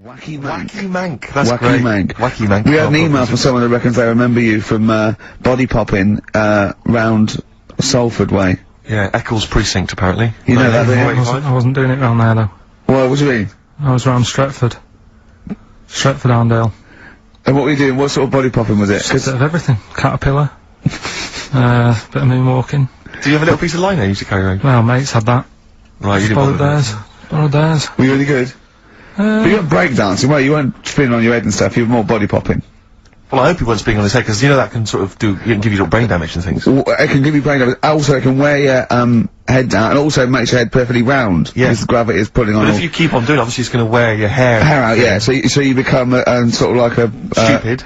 Wacky Mank. Wacky Mank, that's Wacky great. Mank. Wacky Mank. We had an email from someone that reckons they remember you from body popping round Salford way. Yeah, Eccles Precinct, apparently. You know that, don't you? I wasn't doing it round there, though. Well, what do you mean? I was round Stretford. Stretford Arndale. And what were you doing? What sort of body popping was it? Just a bit of everything. Caterpillar. Bit of moonwalking. Do you have a little piece of line there you used to carry around? Well, mates had that. Right, you didn't Borrowed bother theirs. Borrowed theirs. Were you really good? But you weren't breakdancing, well, you weren't spinning on your head and stuff, you were more body popping. Well, I hope he wasn't spinning on his head, because you know that can sort of give you little brain damage and things. Well, it can give you brain damage. Also, it can wear your head down, and also makes your head perfectly round. Yeah. Because the gravity is pulling on. But if you keep on doing it, obviously it's going to wear your hair out, yeah. So you become sort of like a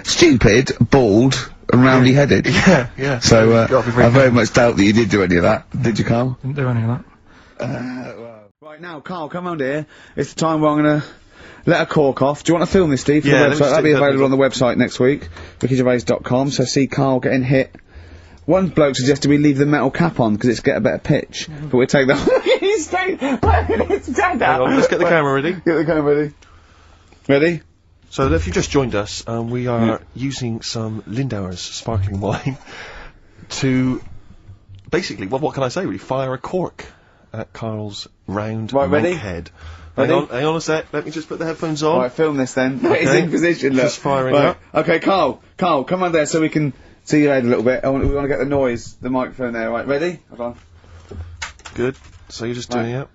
stupid, bald, and roundy-headed. Yeah, yeah. So I very much doubt that you did do any of that. Did you, Carl? Didn't do any of that. Right now, Carl, come round here. It's the time where I'm gonna let a cork off. Do you want to film this, Steve, for the website? That'll be available on the website next week, rickygervais.com. So see Carl getting hit. One bloke suggested we leave the metal cap on because it's get a better pitch, but we'll take that. He's staying. Stand out. Let's get the camera ready. Get the camera ready. Ready? So if you've just joined us, we are using some Lindauer's sparkling wine to basically, what can I say? We fire a cork at Carl's round ready? head. Ready? Hang on a sec. Let me just put the headphones on. Right, film this then. Okay. He's in position. Look. Just firing up. Okay, Carl, come on there so we can see your head a little bit. We want to get the noise, the microphone there. Right, ready? Hold on. Good. So you're just doing it.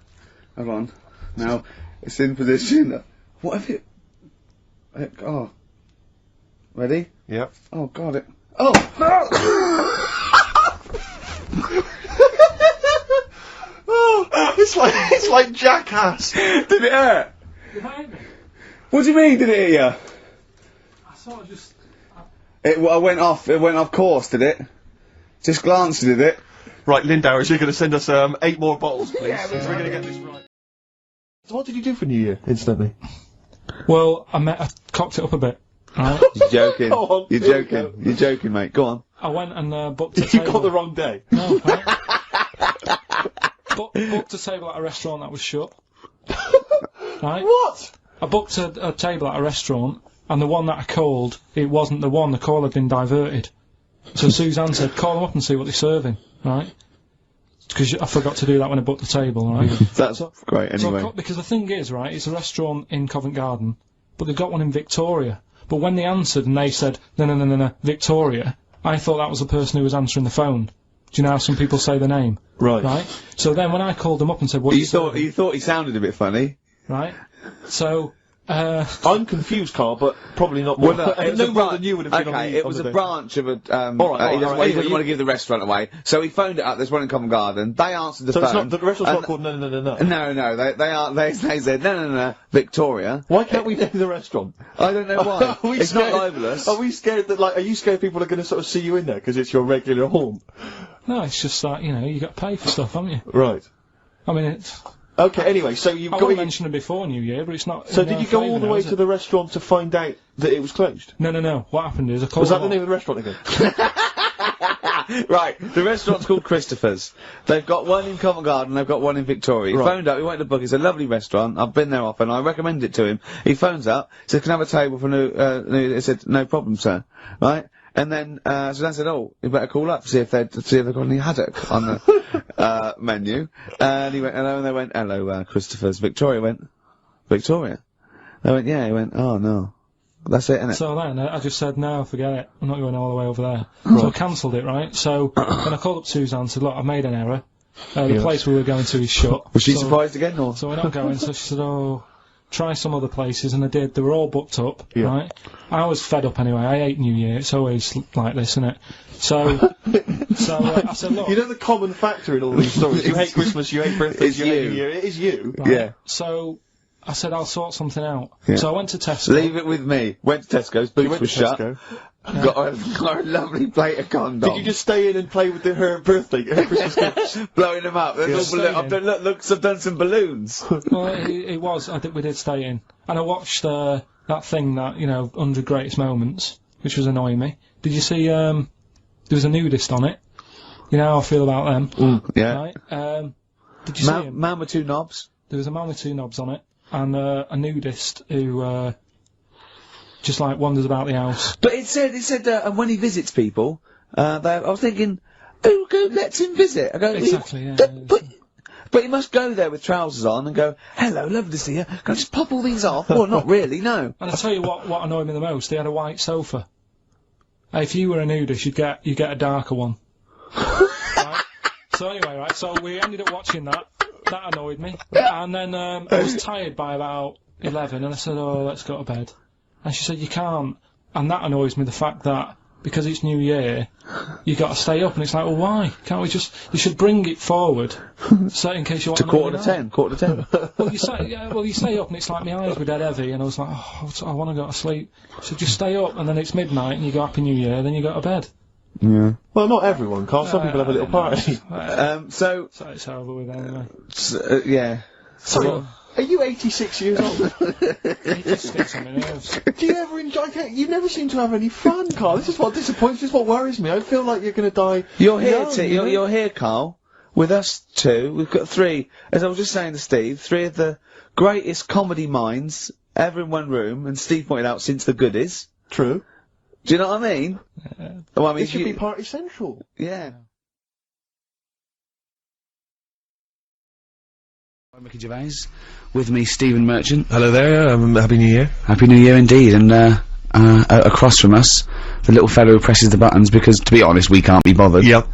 Hold on. Now it's in position. What have you? Oh. Ready? Yep. Oh God! Oh. It's like Jackass. Did it hurt? Did it hurt me? What do you mean? Did it hit you? I sort of just... It went off course, did it? Just glanced, did it? Right, Lindauer's, you're going to send us 8 more bottles, please. Yeah, we're going to get this right. So what did you do for New Year, instantly? Well, I cocked it up a bit. Right? You're joking. Go on, You're joking. You're joking, mate. Go on. I went and booked a table. You got the wrong day. No, right? Booked a table at a restaurant that was shut. Right? What? I booked a table at a restaurant, and the one that I called, it wasn't the one. The call had been diverted. So Suzanne said, call them up and see what they're serving, right? Because I forgot to do that when I booked the table, right? That's great, anyway. So because the thing is, right, it's a restaurant in Covent Garden, but they've got one in Victoria. But when they answered and they said, no, Victoria, I thought that was the person who was answering the phone. Do you know how some people say the name? Right. Right? So then when I called them up and said, what you thought he sounded a bit funny? Right? So, I'm confused, Carl, but probably not more. Well, no more than you would have been on it was a branch of a, he doesn't Anyway, want to give the restaurant away, so he phoned it up, there's one in Covent Garden, they answered the phone. So the restaurant's not called No. No, they said, no, Victoria. Why can't we name the restaurant? I don't know why. It's not libelous. Are we scared that, are you scared people are going to sort of see you in there because it's your regular home? No, it's just like, you got to pay for stuff, haven't you? Right. I mean, it's... Okay, anyway, so you've got... I mentioned it before New Year, but it's not... So did you go all the way to the restaurant to find out that it was closed? No. What happened is I called... Was that the name of the restaurant again? Right, the restaurant's called Christopher's. They've got one in Covent Garden, they've got one in Victoria. He phoned up, he went to book, it's a lovely restaurant, I've been there often, I recommend it to him. He phones up, says, can I have a table for new, he said, no problem, sir. Right? And then, Suzanne said, oh, you better call up, see if they've got any haddock on the, menu. And he went, hello, and they went, hello, Christopher's. Victoria went, Victoria? They went, yeah, he went, oh, no. That's it, innit? So then, I just said, no, forget it, I'm not going all the way over there. Right. So I cancelled it, right? So, then I called up Suzanne and said, look, I've made an error. The place we were going to is shut. Was she surprised again, or? So we're not going, so she said, oh... try some other places, and I did. They were all booked up, right? I was fed up anyway. I hate New Year. It's always like this, isn't it? So, I said, look... You know the common factor in all these stories? You hate Christmas, you hate birthdays, you hate New Year. It is you. Right? Yeah. So, I said, I'll sort something out. Yeah. So I went to Tesco. Leave it with me. Went to Tesco's, boots were shut. Got a lovely plate of condoms. Did you just stay in and play with her birthday, her Christmas gifts? Blowing them up. I've done some balloons. Well, it was. We did stay in. And I watched that thing that, 100 Greatest Moments, which was annoying me. Did you see, there was a nudist on it? You know how I feel about them. Yeah. Right? Did you see him? Man with two knobs. There was a man with two knobs on it. and a nudist who just like wanders about the house. But it said and when he visits people, I was thinking, who lets him visit? I go, Exactly, yeah. But he must go there with trousers on and go, hello, lovely to see you. Can I just pop all these off? Well, not really, no. And I tell you what annoyed me the most. They had a white sofa. If you were a nudist, you'd get a darker one. Right? So anyway, right. So we ended up watching that. That annoyed me. And then I was tired by about 11, and I said, "Oh, let's go to bed." And she said, "You can't." And that annoys me. The fact that because it's New Year, you got to stay up, and it's like, well, why can't we just? You should bring it forward, so in case you want to quarter to 10. Well, you stay up, and it's like my eyes were dead heavy, and I was like, oh, I want to go to sleep. So just stay up, and then it's midnight, and you go Happy New Year, then you go to bed. Yeah. Well, not everyone, Carl. Some people have a little party. So it's over with anyway. Yeah. So, are you 86 years old? 86 on my nerves. Do you ever enjoy? You never seem to have any fun, Carl. This is what disappoints. This is what worries me. I feel like you're going to die. You're here, young, you're here, Carl, with us two. We've got three, as I was just saying to Steve, three of the greatest comedy minds ever in one room, and Steve pointed out since the goodies. True. Do you know what I mean? Well, I mean, it should be party central. Yeah. I'm Ricky Gervais. With me, Stephen Merchant. Hello there. Happy New Year. Happy New Year indeed. And across from us, the little fellow who presses the buttons because, to be honest, we can't be bothered. Yep.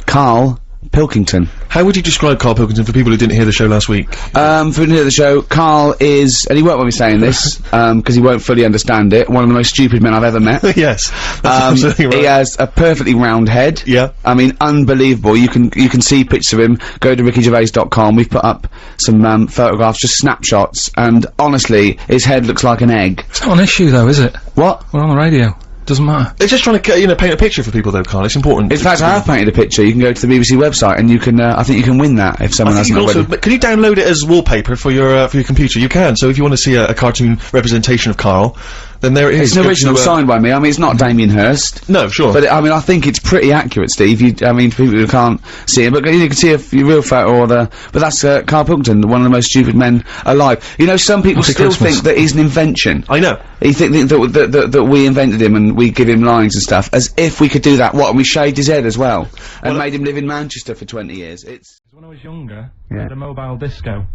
Karl Pilkington. How would you describe Karl Pilkington for people who didn't hear the show last week? For people who didn't hear the show, Karl is, and he won't want me saying this, because he won't fully understand it, one of the most stupid men I've ever met. Yes. That's absolutely right. He has a perfectly round head. Yeah. I mean, unbelievable. You can see pictures of him. Go to rickygervais.com. We've put up some photographs, just snapshots, and honestly, his head looks like an egg. It's not an issue though, is it? What? We're on the radio. Doesn't matter. They're just trying to, paint a picture for people though, Carl. It's important. In fact, I have painted a picture. You can go to the BBC website and you can, I think you can win that if someone hasn't already. Can you download it as wallpaper for your computer? You can. So if you want to see a cartoon representation of Karl, then there it is. It's an original signed by me. I mean, it's not Damien Hirst. No, sure. But, I mean, I think it's pretty accurate, Steve. I mean, for people who can't see it, but you can see a real photo or but that's, Karl Pilkington, one of the most stupid men alive. You know, some people still think that he's an invention. I know. He think that we invented him and we give him lines and stuff, as if we could do that. What, and we shaved his head as well, and made him live in Manchester for 20 years. It's... When I was younger, I had a mobile disco.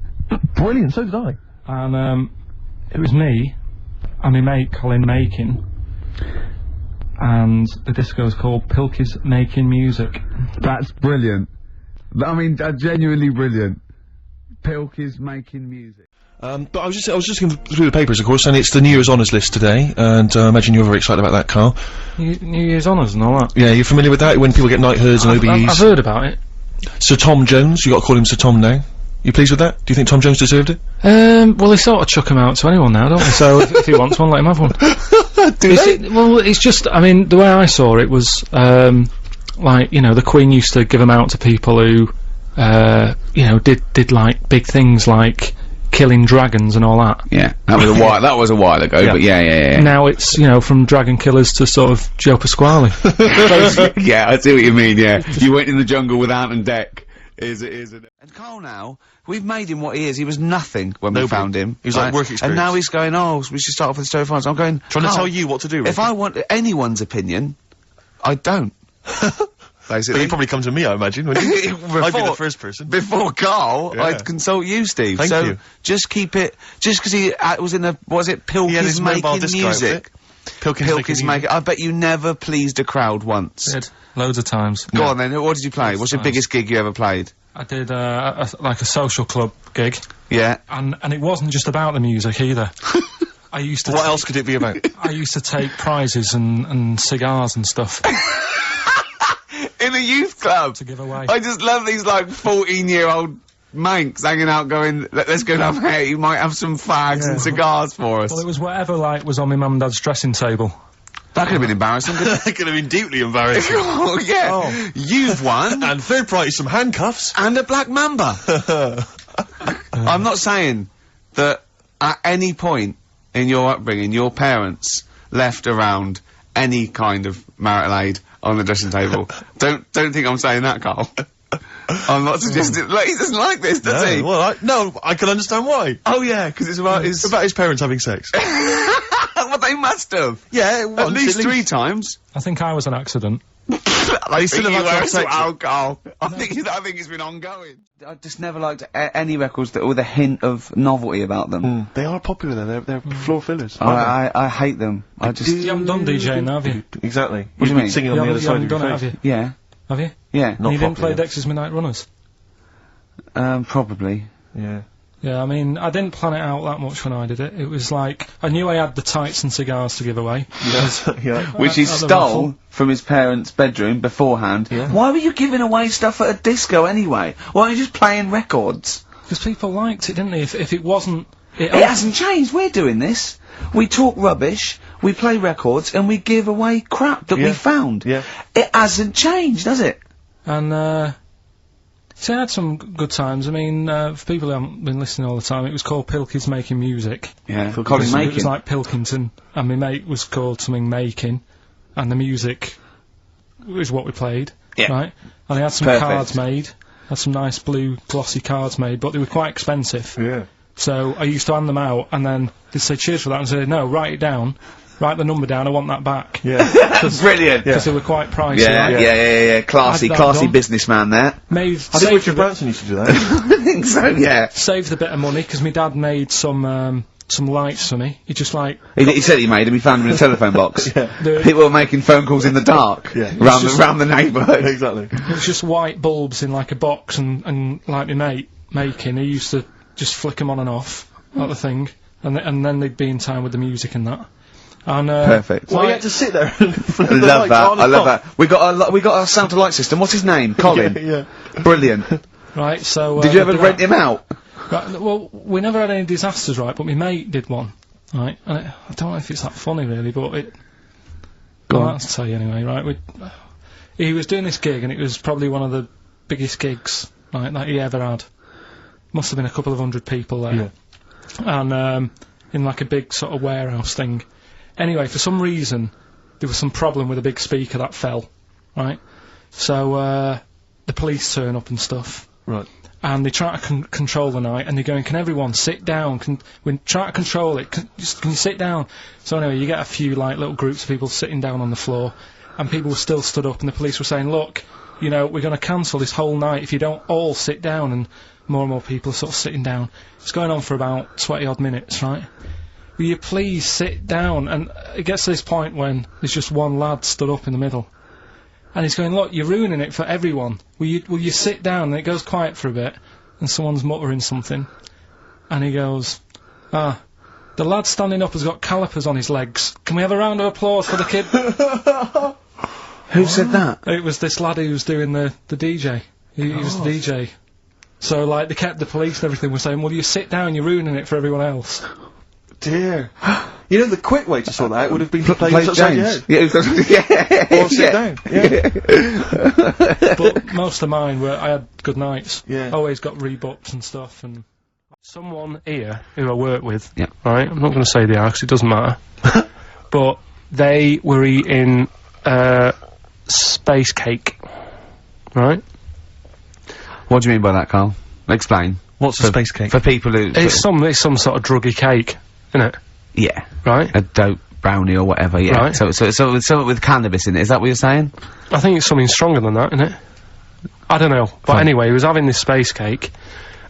Brilliant, so did I. And, it was me and my mate Colin Makin, and the disco's called Pilky's Making Music. That's brilliant. I mean, genuinely brilliant. Pilky's Making Music. But I was just looking through the papers, of course, and it's the New Year's Honours list today, and I imagine you're very excited about that, Karl. New Year's Honours and all that? Yeah, you're familiar with that, when people get knighthoods and OBEs? I've heard about it. Sir Tom Jones, you got to call him Sir Tom now. You pleased with that? Do you think Tom Jones deserved it? Well, they sort of chuck him out to anyone now, don't they? So if he wants one, let him have one. Well, it's just, I mean, the way I saw it was, like, the Queen used to give them out to people who, did like big things like killing dragons and all that. Yeah, that was a while ago, but yeah. Now it's, from dragon killers to sort of Joe Pasquale. Yeah, I see what you mean, yeah. You went in the jungle with Ant and Dec. And Karl now, we've made him what he is. He was nothing when we found him. He was like work experience. And now he's going, oh, we should start off with the story of France. I'm going, trying to tell you what to do, Ricky. If I want anyone's opinion, I don't. Basically. But you'd probably come to me, I imagine, wouldn't you? I'd be the first person. Before Karl, I'd consult you, Steve. Thank you. Just keep it, just because he was in Pilky's Making Music. Pilky's Making, I bet you never pleased a crowd once. Did. Loads of times. Go on then, what did you play? What's your biggest gig you ever played? I did, like a social club gig. Yeah. And it wasn't just about the music either. I used to What else could it be about? I used to take prizes and cigars and stuff. In a youth club? To give away. I just love these, like, 14-year-old manx hanging out going, let's go down here, you might have some fags and cigars for us. Well, it was whatever, like, was on my mum and dad's dressing table. That could have been embarrassing, couldn't it? That could have been deeply embarrassing. Oh, yeah. Oh. You've won. And third prize, some handcuffs. And a black mamba. I'm not saying that at any point in your upbringing, your parents left around any kind of marital aid on the dressing table. Don't think I'm saying that, Karl. I'm not suggesting. Look, he doesn't like this, does he? Well, I can understand why. Oh yeah, because it's about his. It's about his parents having sex. Well, they must have. Yeah, At least 3 times. I think I was an accident. I still think have you had were sex. as well, Carl. I think it's been ongoing. I just never liked any records that with a hint of novelty about them. They are popular though. They're floor fillers. I hate them. I just. You haven't done DJing, have you? Exactly. What do you mean? Singing on the other side of your face. Have you? Yeah. Have you? Yeah. Not You didn't play popular. Dexter's Midnight Runners? Probably. Yeah. Yeah, I mean, I didn't plan it out that much when I did it. It was like, I knew I had the tights and cigars to give away. Yeah. Which he at the stole raffle. from his parents' bedroom beforehand. Yeah. Why were you giving away stuff at a disco anyway? Why aren't you just playing records? Because people liked it, didn't they? If it wasn't... It hasn't changed. We're doing this. We talk rubbish, we play records, and we give away crap that we found. Yeah. It hasn't changed, has it? And, so I had some good times. I mean, for people who haven't been listening all the time, it was called Pilkington's Making Music. Yeah. It Colin was Making. like Pilkington, and my mate was called something Making, and the music was what we played. Yeah. Right? And they had some Perfect. cards made. Had some nice blue glossy cards made, but they were quite expensive. Yeah. So I used to hand them out, and then they'd say cheers for that, and say, no, write it down. Write the number down, I want that back. Yeah. Brilliant. Because they were quite pricey. Yeah, right? yeah. Classy, Had that classy done. businessman there. Made, I think saved, Richard Branson used to do that. I think so, yeah. saved a bit of money, because my dad made some lights for me. He just like... He said he made him, he found him in a telephone box. the- People were making phone calls in the dark. Yeah. Round the neighbourhood. Exactly. It was just white bulbs in like a box, and like my mate making, he used to just flick them on and off, like the thing, and then they'd be in time with the music and that. And Perfect. Well, you had to sit there and flip I the love lights that. on I and love off. that. We got a sound to light system. What's his name? Colin. Yeah. Brilliant. right, so Did you ever did rent that. him out? Right, well, we never had any disasters, right? But my mate did one, right? And I don't know if it's that funny, really, but it. Go Well, on. that's to tell you anyway, right? He was doing this gig, and it was probably one of the biggest gigs, right, that he ever had. Must have been a couple of 100 people there. Yeah. And in like a big sort of warehouse thing. Anyway, for some reason, there was some problem with a big speaker that fell, right? So the police turn up and stuff, Right. and they try to control the night, and they're going, can everyone sit down? We try to control it. Can you sit down? So anyway, you get a few like little groups of people sitting down on the floor, and people were still stood up, and the police were saying, look, you know, we're going to cancel this whole night if you don't all sit down, and more people are sort of sitting down. It's going on for about 20 odd minutes, right? Will you please sit down? And it gets to this point when there's just one lad stood up in the middle, and he's going, look, you're ruining it for everyone. Will you sit down? And it goes quiet for a bit, and someone's muttering something, and he goes, the lad standing up has got calipers on his legs. Can we have a round of applause for the kid? Who said that? It was this lad who was doing the DJ. He was the DJ. So, like, they kept the police and everything were saying, well, you sit down, you're ruining it for everyone else. Dear. You know, the quick way to sort that out would have been to play Play upside your James. head. Yeah, Or sit down. Yeah. But most of mine were, I had good nights. Yeah. Always got rebooked and stuff. And someone here who I work with, Yeah. right, I'm not going to say they are because it doesn't matter, but they were eating space cake, right? What do you mean by that, Carl? Explain. What's a space cake? For people who... It's some sort of druggy cake, isn't it? Yeah. Right? A dope brownie or whatever, yeah. Right. So something with cannabis in it, is that what you're saying? I think it's something stronger than that, isn't it? I don't know. But Fine. anyway, he was having this space cake,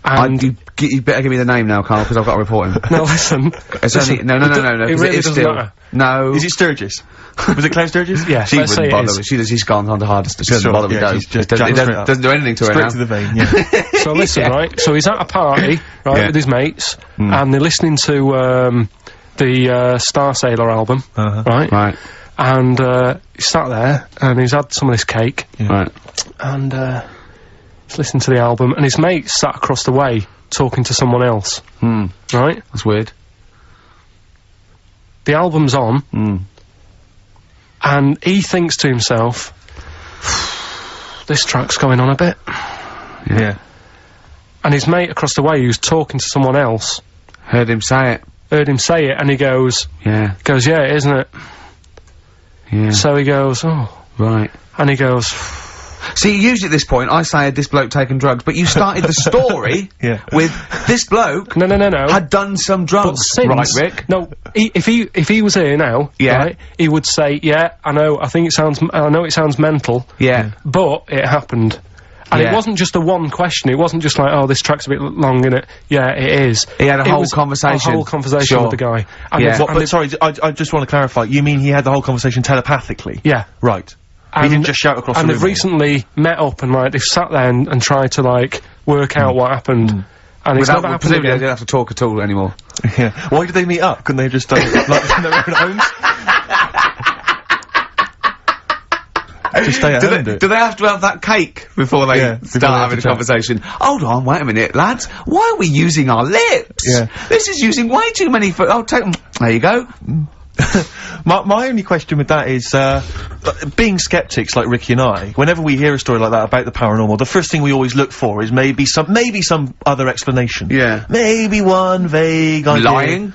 and... You better give me the name now, Carl, because I've got to report him. No, listen. It's only, no, It 'cause really is doesn't still... matter. No. Is it Sturgis? Was it Claire Sturgis? Yeah, She let's say wouldn't it bother. is. She's gone on to hardest. She doesn't Sure, bother with yeah, those. she's just It jumped straight up. doesn't do anything to her Straight now. to the vein, yeah. So listen, Yeah. right? So he's at a party, right, Yeah. with his mates, and they're listening to the Star Sailor album, right? Right. And he sat there, and he's had some of this cake, Right. and he's listening to the album, and his mate sat across the way talking to someone else, right? That's weird. The album's on, Mm. and he thinks to himself, this track's going on a bit. Yeah. And his mate across the way, who's talking to someone else, Heard him say it. heard him say it, and he goes, Yeah. yeah, isn't it? Yeah. So he goes, oh, Right. and he goes, See, usually at this point, I say, had this bloke taken drugs, but you started the story with this bloke No. had done some drugs, right, Rick? No, if he was here now, right, he would say, yeah, I know it sounds mental, but it happened. And it wasn't just a one question, it wasn't just like, oh, this track's a bit long, innit? Yeah, it is. He had a whole conversation. A whole conversation with the guy. But sorry, I just want to clarify, you mean he had the whole conversation telepathically? Yeah. Right. He didn't just shout across the room. And they've recently met up and, like, they've sat there and tried to, like, work out what happened. And it's never happened again. They didn't have to talk at all anymore. Yeah. Why did they meet up? Couldn't they have just done it, like, in their own homes? Just stay at home, do they have to have that cake before they start having a conversation? Hold on, wait a minute, lads. Why are we using our lips? Yeah. This is using way too many oh, take them. There you go. My only question with that is, being skeptics like Ricky and I, whenever we hear a story like that about the paranormal, the first thing we always look for is maybe some other explanation. Yeah. Maybe one vague idea. Lying.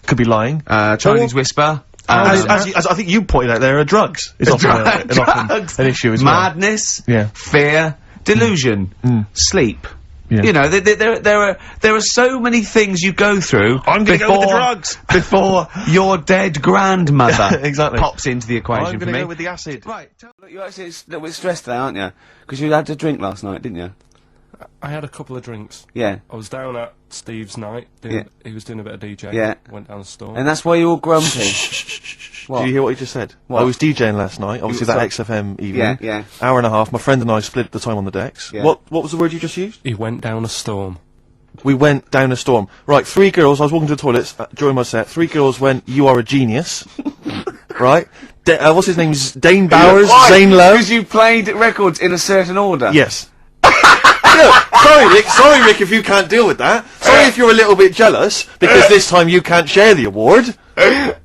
Could be lying. Chinese whisper. As I think you pointed out, there are drugs. It's often an issue as well. Madness. Fear. Delusion. Sleep. Yeah. You know, there are so many things you go through. I'm gonna go with the drugs before your dead grandmother exactly pops into the equation. I'm gonna go with the acid. Right. Look, you're actually a little bit stressed today, aren't you? Because you had a drink last night, didn't you? I had a couple of drinks. Yeah. I was down at Steve's night. He was doing a bit of DJing. Yeah. Went down the store. And that's why you're all grumpy. What? Do you hear what he just said? What? I was DJing last night, obviously that XFM evening. Yeah. Hour and a half, my friend and I split the time on the decks. Yeah. What was the word you just used? He went down a storm. We went down a storm. Right, 3 girls, I was walking to the toilets during my set, 3 girls went, you are a genius. Right? What's his name? Dane Bowers, Zane Lowe. Because you played records in a certain order. Yes. Look, sorry Rick if you can't deal with that. Sorry if you're a little bit jealous, because this time you can't share the award.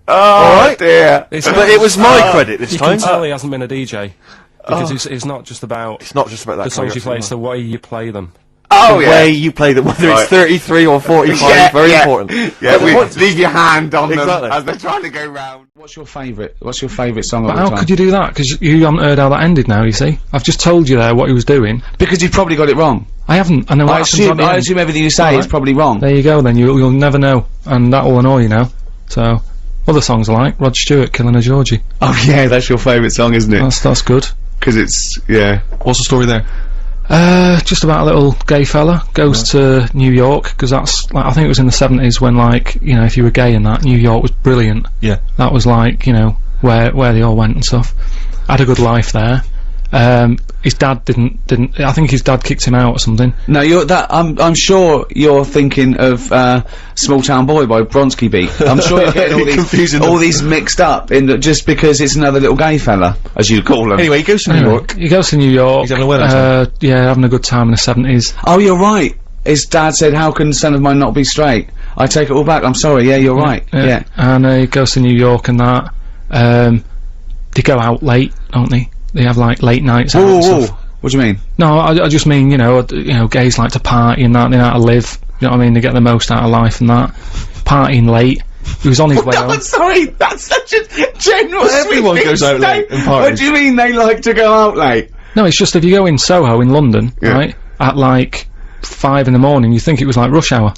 Alright? Dear. But it was my credit this time. You can tell he hasn't been a DJ. Because it's not just about... It's not just about that. The songs you play, it's the way you play them. The way you play them, whether it's 33 or 45, very important. Yeah, leave your hand on them as they're trying to go round. What's your favourite song of all time? How could you do that? Because you haven't heard how that ended now, you see. I've just told you there what he was doing. Because you've probably got it wrong. I haven't. I know what happens I assume everything you say is probably wrong. There you go then, you'll never know. And that will annoy you now. So, other songs I like, Rod Stewart, Killing a Georgie. Oh yeah, that's your favourite song, isn't it? That's good. Because it's, What's the story there? Just about a little gay fella goes to New York, because that's, like, I think it was in the 70s when, like, you know, if you were gay and that, New York was brilliant. Yeah. That was, like, you know, where they all went and stuff. Had a good life there. His dad didn't, I think his dad kicked him out or something. No, I'm sure you're thinking of, Small Town Boy by Bronski Beat. I'm sure you're getting all these mixed up just because it's another little gay fella, as you call him. Anyway, he goes to New York. He goes to New York. He's having a wedding. Yeah, having a good time in the 70s. Oh, you're right. His dad said, how can a son of mine not be straight? I take it all back, I'm sorry, you're right. Yeah. And he goes to New York and that. They go out late, don't they? They have, like, late nights out and stuff. What do you mean? No, I just mean, you know, gays like to party and that, they know how to live, you know what I mean, they get the most out of life and that. Partying late. He was on his way home. I'm sorry, that's such a general everyone goes out late and parties. What do you mean they like to go out late? No, it's just if you go in Soho in London, right, at, like, 5 in the morning, you think it was, like, rush hour.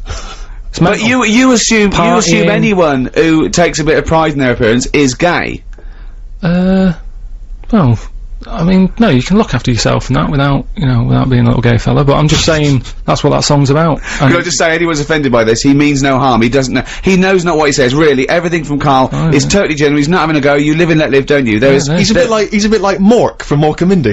But you assume anyone who takes a bit of pride in their appearance is gay? Well, I mean, no, you can look after yourself and that without being a little gay fella, but I'm just saying that's what that song's about. Can I just say, anyone's offended by this, he means no harm, he doesn't know, he knows not what he says, really, everything from Karl is totally genuine, he's not having a go, you live and let live, don't you? He's a bit like Mork from Mork and Mindy.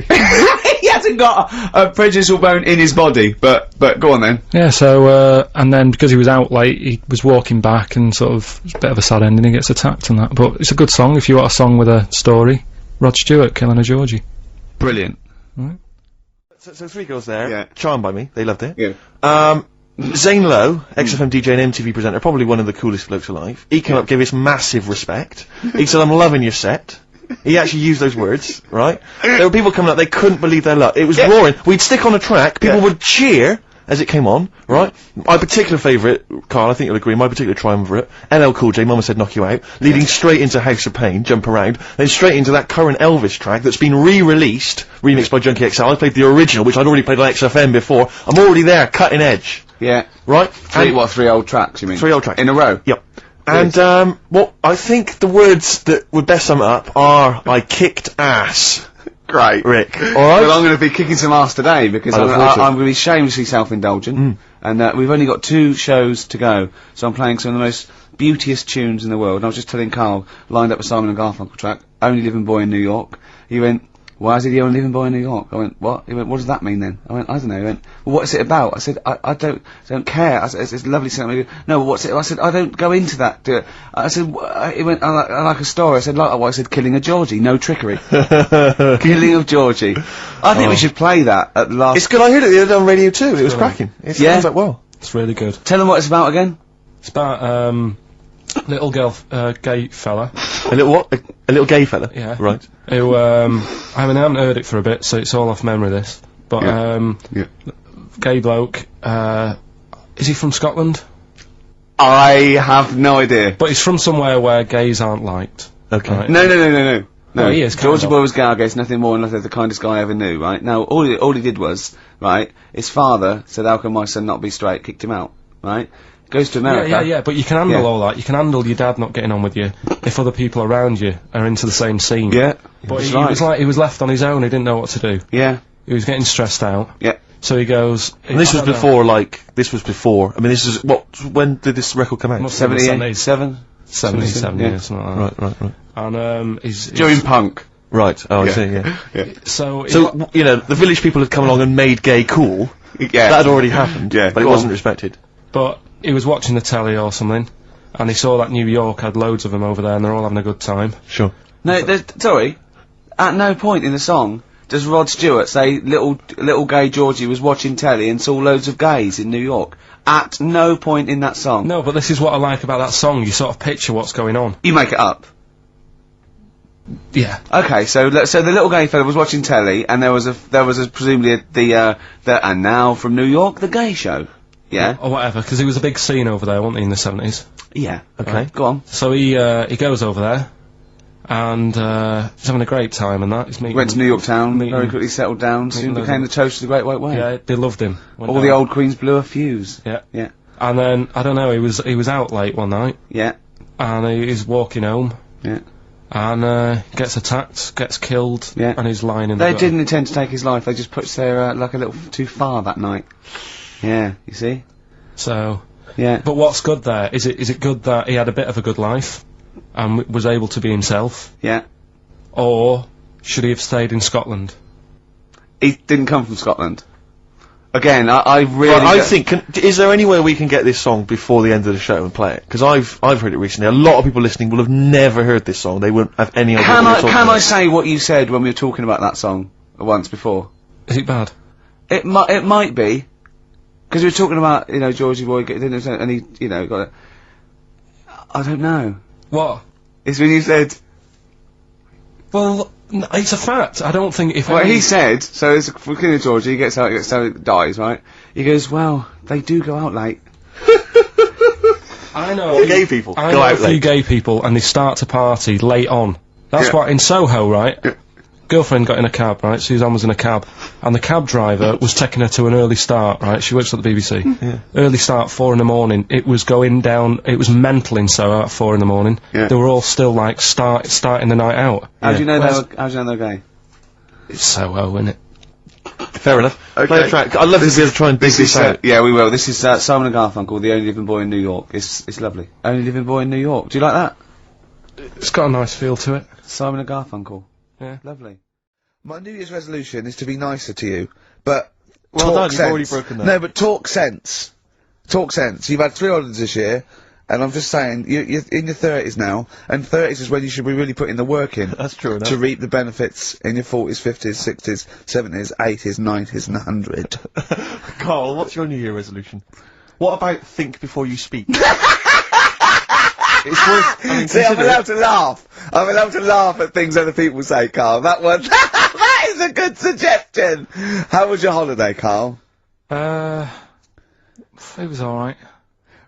He hasn't got a prejudicial bone in his body, but go on then. Yeah, so, and then because he was out late, he was walking back and sort of, it's a bit of a sad ending, he gets attacked and that, but it's a good song if you want a song with a story. Rod Stewart, Killing a Georgie. Brilliant. Right. So 3 girls there, charmed by me, they loved it. Yeah. Zane Lowe, XFM DJ and MTV presenter, probably one of the coolest blokes alive. He came up, gave us massive respect. He said, I'm loving your set. He actually used those words, right? There were people coming up, they couldn't believe their luck. It was roaring. We'd stick on a track, people would cheer, as it came on, right? My particular favourite, Carl, I think you'll agree, my particular triumvirate, LL Cool J, Mama Said Knock You Out, leading straight into House of Pain, Jump Around, then straight into that current Elvis track that's been re-released, remixed by Junkie XL. I played the original, which I'd already played on XFM before. I'm already there, cutting edge. Yeah. Right? Three old tracks, you mean? 3 old tracks. In a row? Yep. And, well, I think the words that would best sum it up are, I kicked ass. Great. Rick. Alright? Well, I'm going to be kicking some ass today, because I'm going to be shamelessly self-indulgent. And, we've only got 2 shows to go, so I'm playing some of the most beauteous tunes in the world. And I was just telling Carl, lined up a Simon and Garfunkel track, Only Living Boy in New York. He went, why is he the only living boy in New York? I went, what? He went, what does that mean then? I went, I don't know. He went, well, what is it about? I said, I don't care. I said, it's lovely song. He went, no, but what's it? I said, I don't go into that. I said, he went, I like a story. I said, like what? I said, killing a Georgie, no trickery. Killing of Georgie. I think we should play that at the last. It's good, I heard it the other day on Radio 2, it was cracking. It sounds like well. It's really good. Tell them what it's about again. It's about, little gay fella. A little what? A little gay fella? Yeah. Right. Who, I haven't heard it for a bit, so it's all off memory, this. But, gay bloke, is he from Scotland? I have no idea. But he's from somewhere where gays aren't liked. Okay. Right? No. No, he is. Georgie Boy was gay, I guess, nothing more than nothing, the kindest guy I ever knew, right? Now, all he did was, right, his father said, how can my son not be straight, kicked him out, right? Goes to America. Yeah, but you can handle all that. You can handle your dad not getting on with you if other people around you are into the same scene. Yeah. But he was like, he was left on his own, he didn't know what to do. Yeah. He was getting stressed out. Yeah. So he goes... And this was before, this was before, I mean, this is, when did this record come out? 77? 77, yeah. yeah, something like that. Right. And, he's... During punk. Right, I see, yeah. So, you know, the village people had come along and made gay cool. Yeah. That had already happened. Yeah. But it wasn't respected. But he was watching the telly or something, and he saw that New York had loads of them over there, and they're all having a good time. Sure. No, sorry. At no point in the song does Rod Stewart say little gay Georgie was watching telly and saw loads of gays in New York. At no point in that song. No, but this is what I like about that song. You sort of picture what's going on. You make it up. Yeah. Okay, so the little gay fella was watching telly, and there was presumably the and now from New York, the gay show. Yeah. Or whatever, because he was a big scene over there, wasn't he, in the 70s? Yeah. Okay. Right. Go on. So he goes over there, and he's having a great time and that. He's meeting... Went to New York Town, meeting- very quickly settled down, soon became the toast of the Great White Way. Yeah, they loved him. All the old queens blew a fuse. Yeah. Yeah. And then, I don't know, he was out late one night, Yeah. and he's walking home, Yeah. and gets attacked, gets killed, Yeah. and he's lying in the They gutter. didn't intend to take his life, they just pushed their luck a little too far that night. Yeah, you see? So... Yeah. But what's good there? Is it good that he had a bit of a good life and was able to be himself? Yeah. Or should he have stayed in Scotland? He didn't come from Scotland. Again, I really... Right, I think, is there any way we can get this song before the end of the show and play it? Because I've heard it recently. A lot of people listening will have never heard this song. They wouldn't have any idea what we're talking Can about. I say what you said when we were talking about that song once before? Is it bad? It might be. Because we were talking about, you know, Georgie Boy, and he, you know, got it. I don't know. What? It's when you said... Well, it's a fact. I don't think if Well, any- he said, so it's fucking Georgie, he gets out, dies, right? He goes, well, they do go out late. I know. Gay people I go know out a few late. gay people and they start to party late on. That's Yeah. why in Soho, right? Yeah. Girlfriend got in a cab, right? Suzanne was in a cab, and the cab driver was taking her to an early start, right? She works at the BBC. Yeah. Early start, 4 in the morning. It was going down. It was mental in Soho at 4 in the morning. Yeah. They were all still like starting the night out. How do you know Whereas- how do you know they're gay? It's Soho, isn't it? Fair enough. Okay. Play a track. I'd love to be able to try and dig this out. Yeah, we will. This is Simon and Garfunkel, The Only Living Boy in New York. It's lovely. Only Living Boy in New York. Do you like that? It's got a nice feel to it. Simon and Garfunkel. Yeah. Lovely. My New Year's resolution is to be nicer to you, but Well talk done, you've sense. already broken that. No, but talk sense. Talk sense. You've had 3 holidays this year, and I'm just saying, you're in your 30s now, and 30s is when you should be really putting the work in. That's true enough. To reap the benefits in your 40s, 50s, 60s, 70s, 80s, 90s, and 100. Carl, what's your New Year resolution? What about think before you speak? It's worth, I mean, See, I'm consider allowed it. to laugh. I'm allowed to laugh at things other people say, Carl. That one, that is a good suggestion. How was your holiday, Carl? It was alright.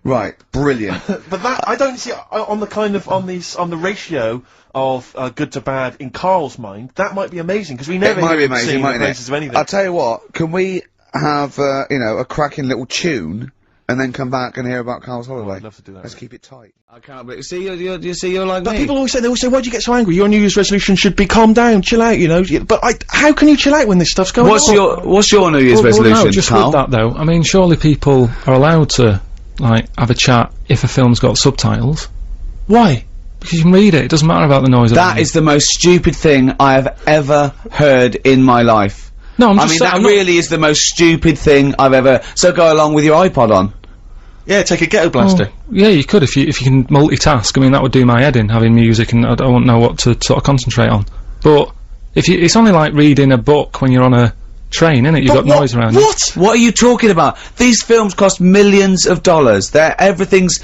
Right, brilliant. But that, I don't see, on the ratio of good to bad in Karl's mind, that might be amazing, because we never It might be hear him amazing, sing the mightn't praises of it? anything. I'll tell you what, can we have, you know, a cracking little tune, and then come back and hear about Karl's holiday? I'd love to do that. Let's keep it tight. I can't believe, see, you're like But me. people always say, why'd you get so angry? Your New Year's resolution should be calm down, chill out, you know. But how can you chill out when this stuff's going on? What's your New Year's resolution, no, just Karl? with that though, I mean, surely people are allowed to, like, have a chat if a film's got subtitles. Why? Because you can read it, it doesn't matter about the noise. That is the most stupid thing I have ever heard in my life. No, I'm I just mean, saying, that I'm not- really is the most stupid thing I've ever... So go along with your iPod on. Yeah, take a ghetto blaster. Yeah, you could if you can multitask. I mean, that would do my head in, having music, and I wouldn't know what to sort of concentrate on. But if you, it's only like reading a book when you're on a train, innit? You've got noise around you. What are you talking about? These films cost millions of dollars. Everything's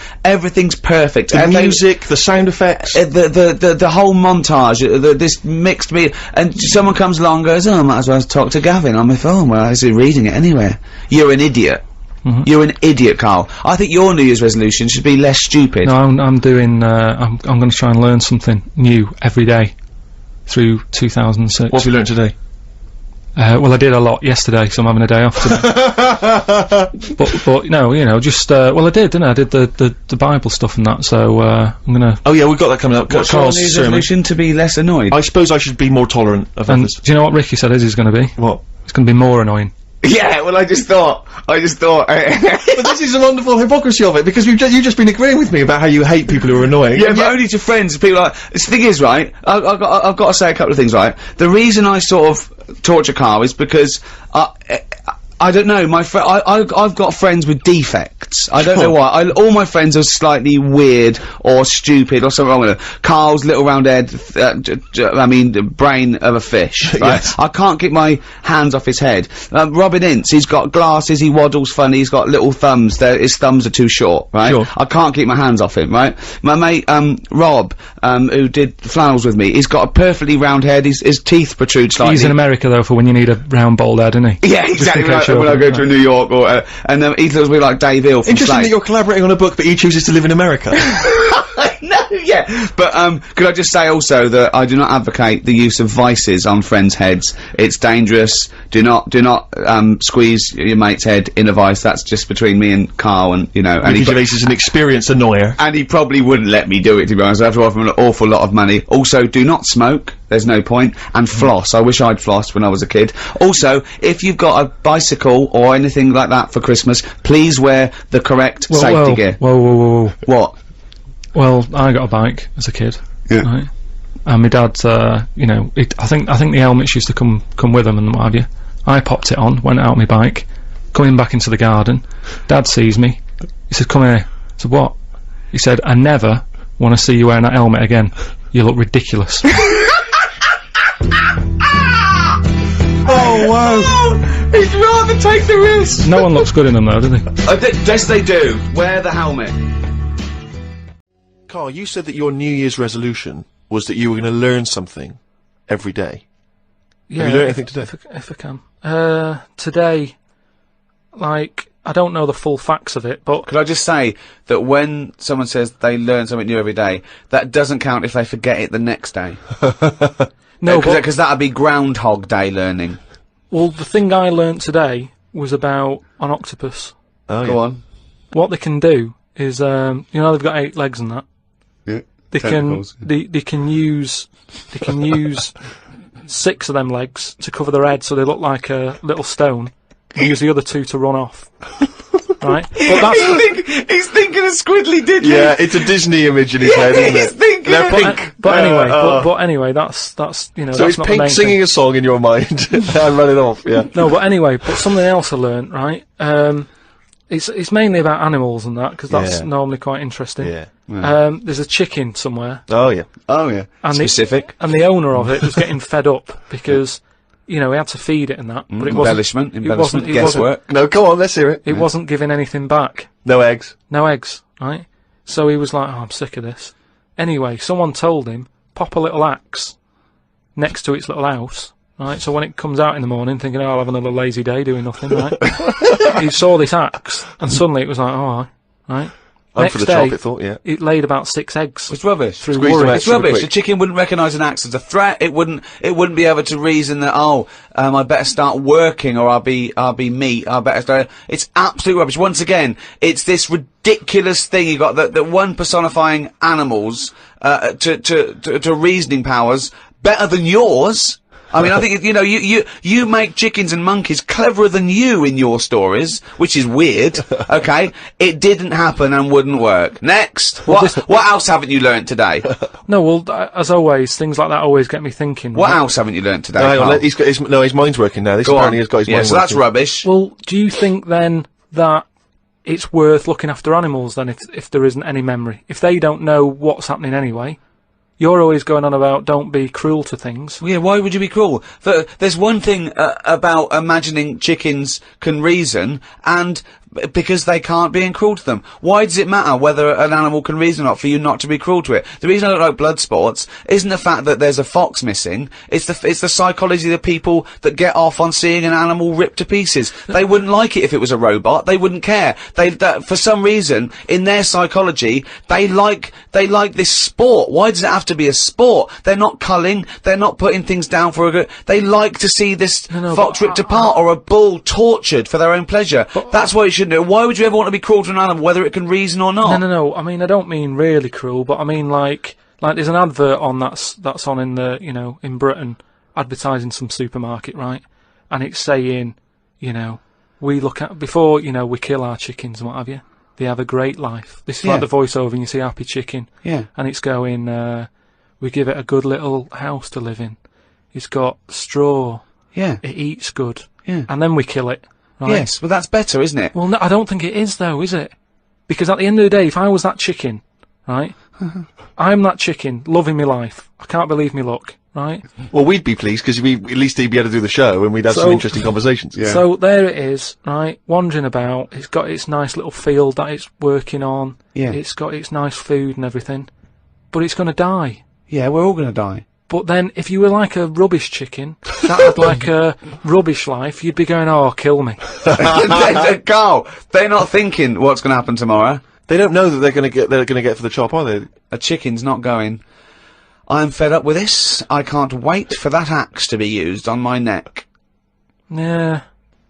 perfect. The music, the sound effects. The whole montage, this mixed and someone comes along and goes, oh, I might as well talk to Gavin on my phone. Well, I was reading it anyway. You're an idiot. You're an idiot, Karl. I think your New Year's resolution should be less stupid. No, I'm doing. I'm going to try and learn something new every day through 2006. What have you learnt today? Well, I did a lot yesterday, so I'm having a day off today. but no, you know, just well, I did, didn't I? I did the Bible stuff and that. So I'm gonna. Oh yeah, we've got that coming up. What's your Karl's New Year's sermon. resolution? To be less annoyed. I suppose I should be more tolerant of And others. do you know what Ricky said his is going to be? What? It's going to be more annoying. Yeah, well, I just thought. But this is a wonderful hypocrisy of it, because you've just been agreeing with me about how you hate people who are annoying. Yeah, but only to friends. People like the thing is, right? I've got to say a couple of things, right? The reason I sort of torture Karl is because I don't know. I've got friends with defects. I don't know why. All my friends are slightly weird or stupid or something wrong with them. Karl's little round head. I mean, the brain of a fish. Right? Yes. I can't get my hands off his head. Robin Ince, he's got glasses. He waddles funny. He's got little thumbs. His thumbs are too short. Right? Sure. I can't keep my hands off him. Right? My mate Rob, who did flannels with me, he's got a perfectly round head. His teeth protrude slightly. He's in America though for when you need a round bald head, isn't he? Yeah, exactly. in case When I you're- go to New York, or and he looks a bit like Dave Hill from Interesting Slade. that you're collaborating on a book, but he chooses to live in America. No, yeah. But could I just say also that I do not advocate the use of vices on friends' heads. It's dangerous. Do not squeeze your mate's head in a vice. That's just between me and Karl, and you know. And Ricky Gervais is an experienced annoyer. and he probably wouldn't let me do it, to be honest. I have to offer him an awful lot of money. Also, do not smoke. There's no point. And floss. I wish I'd flossed when I was a kid. Also, if you've got a bicycle or anything like that for Christmas, please wear the correct safety gear. Whoa. What? Well, I got a bike as a kid. Yeah. Right? And my dad, you know, I think the helmets used to come with them and what have you. I popped it on, went out on my bike, coming back into the garden. Dad sees me. He said, "Come here." I said, "What?" He said, "I never want to see you wearing that helmet again. You look ridiculous." Oh wow! He'd rather take the risk. No one looks good in them though, do they? Yes, they do. Wear the helmet. Karl, you said that your New Year's resolution was that you were going to learn something every day. Yeah, Have you learned anything today? If I can. Today, like, I don't know the full facts of it, but Could I just say that when someone says they learn something new every day, that doesn't count if they forget it the next day. no, but, Because that'd be Groundhog Day learning. well, the thing I learnt today was about an octopus. Oh, Go on. What they can do is, you know, they've got 8 legs and that. Yeah. They Tentacles. they can use 6 of them legs to cover their head so they look like a little stone, and use the other 2 to run off. Right? But that's He's thinking of Squiddly Diddly. Yeah, it's a Disney image in his head, isn't He's it? thinking They're of pink. but anyway, but anyway, that's you know, So that's it's not the Pink main singing thing. a song in your mind. I run it off, yeah. No, but anyway, but something else I learnt, right? It's mainly about animals and that, because that's Yeah. normally quite interesting. Yeah. There's a chicken somewhere, Oh, yeah. Oh, yeah. and Specific. and the owner of it was getting fed up because, you know, he had to feed it and that, but it wasn't. Embellishment. It wasn't. Guesswork. No, come on, let's hear it. It wasn't giving anything back. No eggs. No eggs, right? So he was like, "Oh, I'm sick of this." Anyway, someone told him, pop a little axe next to its little house, right? So when it comes out in the morning, thinking, oh, I'll have another lazy day doing nothing, right? He saw this axe, and suddenly it was like, oh, right? I'm for the chop, it thought, yeah. It laid about 6 eggs. It's rubbish. Through Squeeze them worry. out It's rubbish. quick. The chicken wouldn't recognise an axe as a threat. It wouldn't be able to reason that, I better start working, or I'll be meat. I better start. It's absolute rubbish. Once again, it's this ridiculous thing you got that one personifying animals to reasoning powers better than yours. I mean, I think, you make chickens and monkeys cleverer than you in your stories, which is weird, okay? It didn't happen and wouldn't work. Next! What else haven't you learnt today? No, well, as always, things like that always get me thinking. What right? else haven't you learnt today, No, hang on, Carl? he's got his mind's working now. This Go apparently on. has got his mind so working. that's rubbish. Well, do you think then that it's worth looking after animals then if there isn't any memory? If they don't know what's happening anyway, you're always going on about don't be cruel to things. Yeah, why would you be cruel? There's one thing about imagining chickens can reason, and because they can't, being cruel to them. Why does it matter whether an animal can reason or not for you not to be cruel to it? The reason I don't like blood sports isn't the fact that there's a fox missing. It's the psychology of the people that get off on seeing an animal ripped to pieces. They wouldn't like it if it was a robot. They wouldn't care. For some reason, in their psychology, they like this sport. Why does it have to be a sport? They're not culling. They're not putting things down for a good. They like to see this fox ripped apart or a bull tortured for their own pleasure. That's why it shouldn't do. Why would you ever want to be cruel to an animal, whether it can reason or not? No. I mean, I don't mean really cruel, but I mean like there's an advert on that's on in the in Britain advertising some supermarket, right? And it's saying, we look at before we kill our chickens and what have you. They have a great life. This is like the voiceover, and you see Happy Chicken. Yeah. And it's going, we give it a good little house to live in. It's got straw. Yeah. It eats good. Yeah. And then we kill it. Right? Yes, but that's better, isn't it? Well, no, I don't think it is, though, is it? Because at the end of the day, if I was that chicken, right, I'm that chicken, loving my life. I can't believe me luck, right? Well, we'd be pleased, because at least he'd be able to do the show, and we'd have some interesting conversations. Yeah. So there it is, right, wandering about. It's got its nice little field that it's working on. Yeah. It's got its nice food and everything. But it's going to die. Yeah, we're all going to die. But then, if you were like a rubbish chicken, that had like a rubbish life, you'd be going, oh, kill me. Carl, they're not thinking what's going to happen tomorrow. They don't know that they're going to get for the chop, are they? A chicken's not going, I'm fed up with this. I can't wait for that axe to be used on my neck. Yeah.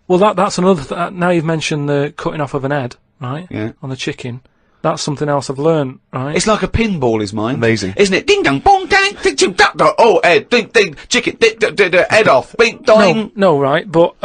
Well, that's another now you've mentioned the cutting off of an head, right? Yeah. On the chicken. That's something else I've learned, right? It's like a pinball is mine. Amazing. Isn't it? Ding dong, bong, dang, ding, ding, da, da, oh, head, ding, ding, chicken, head off, bing, dong. No, right, but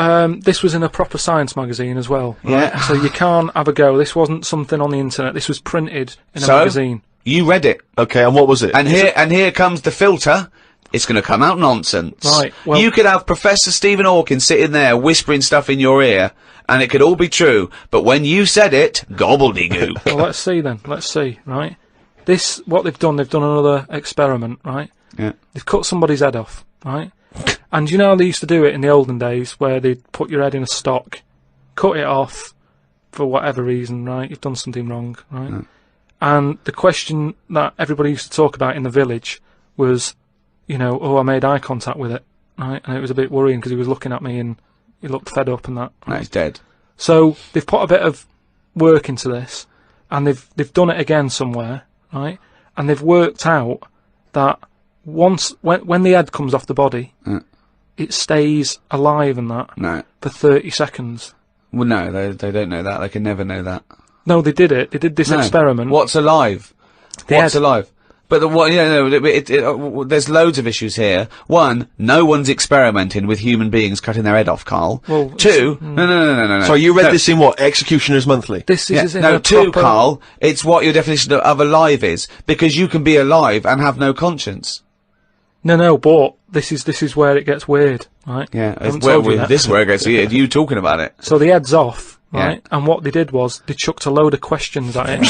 this was in a proper science magazine as well. Right? Yeah. So you can't have a go. This wasn't something on the internet. This was printed in a magazine. You read it. Okay, and what was it? And here comes the filter. It's going to come out nonsense. Right, well- you could have Professor Stephen Hawking sitting there whispering stuff in your ear, and it could all be true, but when you said it, gobbledygook. Well, let's see then. Let's see, right? What they've done another experiment, right? Yeah. They've cut somebody's head off, right? And you know how they used to do it in the olden days, where they'd put your head in a stock, cut it off, for whatever reason, right? You've done something wrong, right? Mm. And the question that everybody used to talk about in the village was, I made eye contact with it, right? And it was a bit worrying because he was looking at me and he looked fed up and that. No, he's dead. So they've put a bit of work into this, and they've done it again somewhere, right? And they've worked out that when the head comes off the body, it stays alive and that for 30 seconds. Well, no, they don't know that. They can never know that. No, they did it. They did this experiment. What's alive? What's head. alive? But there's loads of issues here. One, no one's experimenting with human beings cutting their head off, Carl. Well, two, no. So you read this in what? Executioner's Monthly? This is in no, a two, proper- Carl, it's what your definition of alive is. Because you can be alive and have no conscience. No, but this is where it gets weird, right? Yeah, I haven't told you that. this is where it gets weird. You talking about it. So the head's off, right? Yeah. And what they did was they chucked a load of questions at it.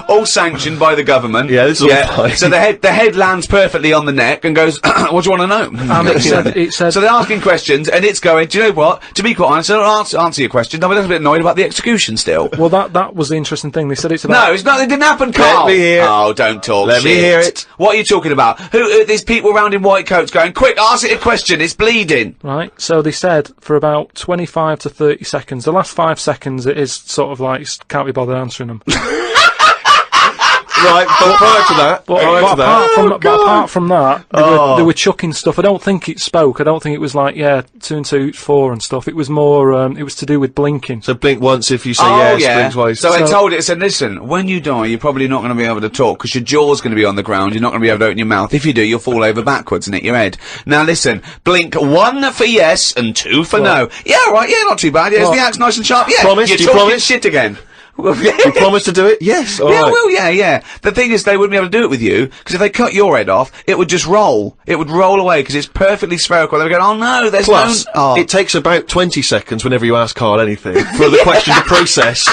all sanctioned by the government. Yeah, this is all fine. So the head lands perfectly on the neck and goes, what do you want to know? It said, so they're asking questions, and it's going, do you know what? To be quite honest, I don't answer your question. I'm a little bit annoyed about the execution still. well, that was the interesting thing. They said it's about... No, it's not, it didn't happen, Carl! Let me hear it. Oh, don't talk Let me shit. hear it. What are you talking about? Who these people round in white coats going, quick, ask it a question, it's bleeding! Right, so they said for about 25 to 30 seconds, the last 5 seconds it is sort of like, can't be bothered answering them. Right, but prior to that, But apart from that, they were chucking stuff. I don't think it spoke. I don't think it was like, 2 and 2, 4 and stuff. It was more, it was to do with blinking. so blink once if you say Oh, yes, blink twice. So they told it, said, listen, when you die, you're probably not going to be able to talk, because your jaw's going to be on the ground, you're not going to be able to open your mouth. If you do, you'll fall over backwards and hit your head. Now listen, blink 1 for yes and 2 for no. Yeah, right, yeah, not too bad. Yeah, is the axe nice and sharp? Yeah, Promise? you're Do you talking promise? shit again. You promise to do it? Yes, alright. Yeah, well, yeah. The thing is, they wouldn't be able to do it with you, because if they cut your head off, it would just roll. It would roll away, because it's perfectly spherical. They would go, oh no, there's Plus, no... it takes about 20 seconds whenever you ask Carl anything for the question to process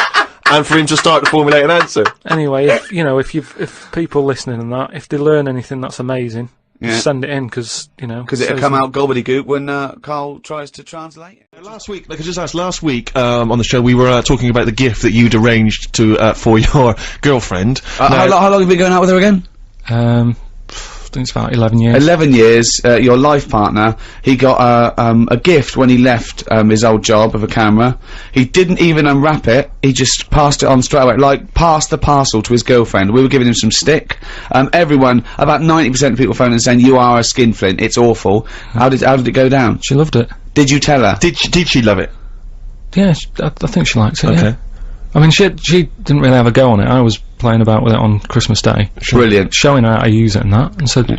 and for him to start to formulate an answer. Anyway, if people listening and that, if they learn anything, that's amazing. Just send it in, because it'll come out gobbledygook when Carl tries to translate it. Last week, like I just asked, on the show we were talking about the gift that you'd arranged to for your girlfriend. How long have you been going out with her again? I think it's about 11 years. 11 years, your life partner, he got a gift when he left his old job of a camera. He didn't even unwrap it, he just passed it on straight away, like, passed the parcel to his girlfriend. We were giving him some stick. Everyone, about 90% of people phoning and saying, you are a skinflint, it's awful. How did it go down? She loved it. Did you tell her? Did she love it? Yeah, I think she likes it, Okay. yeah. I mean, she didn't really have a go on it. I was playing about with it on Christmas Day. Brilliant. Showing her how to use it and that, and said,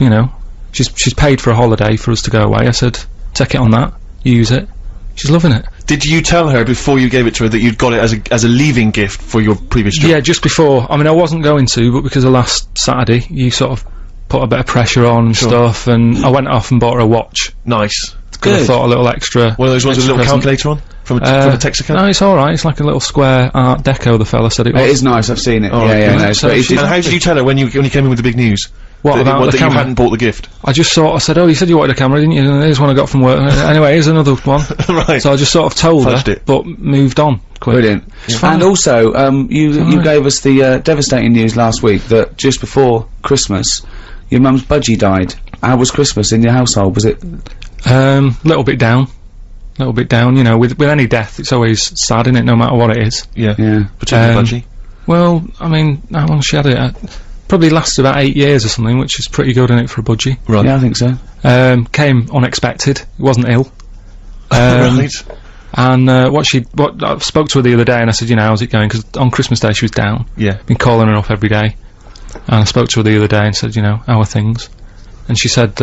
she's paid for a holiday for us to go away. I said, take it on that, use it. She's loving it. Did you tell her before you gave it to her that you'd got it as a leaving gift for your previous job? Yeah, just before. I mean, I wasn't going to, but because of last Saturday, you sort of put a bit of pressure on and stuff, and I went off and bought her a watch. Nice. Because I thought a little extra. One of those ones with a little calculator on? From a Texaco? No, it's alright. It's like a little square Art Deco, the fella said it was. It is nice, I've seen it. Oh, yeah, no, so but And how did you tell her when you came in with the big news? What about the that you camera? hadn't bought the gift? I just I said, oh, you said you wanted a camera, didn't you? And here's one I got from work. Anyway, here's another one. Right. So I just sort of told Fudged her, it. but moved on quick. Brilliant. It's fine. And also, you gave us the devastating news last week that just before Christmas, your mum's budgie died. How was Christmas in your household? Was it? Little bit down. Little bit down, with any death, it's always sad, isn't it, no matter what it is. Yeah. Yeah. Particularly budgie. Well, I mean, how long she had it? Probably lasted about 8 years or something, which is pretty good, isn't it, for a budgie? Right. Yeah, I think so. Came unexpected. It wasn't ill. Right. And I spoke to her the other day, and I said, how's it going? Because on Christmas Day she was down. Yeah. Been calling her up every day. And I spoke to her the other day and said, how are things? And she said,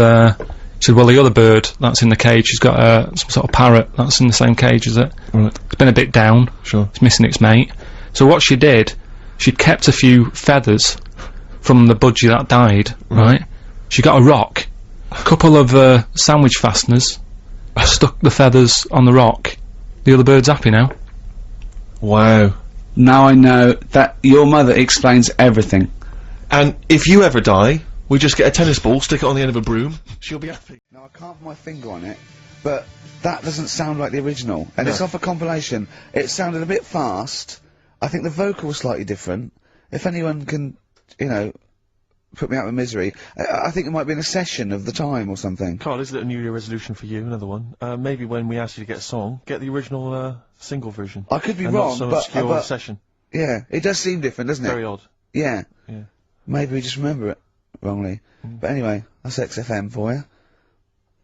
well, the other bird that's in the cage, she's got some sort of parrot that's in the same cage as it. Right. It's been a bit down. Sure. It's missing its mate. So what she did, she'd kept a few feathers from the budgie that died, right? She got a rock, a couple of sandwich fasteners, stuck the feathers on the rock. The other bird's happy now. Wow. Now I know that your mother explains everything. And if you ever die, we just get a tennis ball, stick it on the end of a broom, she'll be happy. Now I can't put my finger on it, but that doesn't sound like the original. And it's off a compilation. It sounded a bit fast. I think the vocal was slightly different. If anyone can, put me out of misery, I think it might be in a session of the time or something. Carl, is it a New Year resolution for you? Another one. Maybe when we ask you to get a song, get the original single version. I could be and wrong, not some but obscure session. Yeah, it does seem different, doesn't it? Very odd. Yeah. Yeah. Maybe we just remember it wrongly. But anyway, that's XFM for you.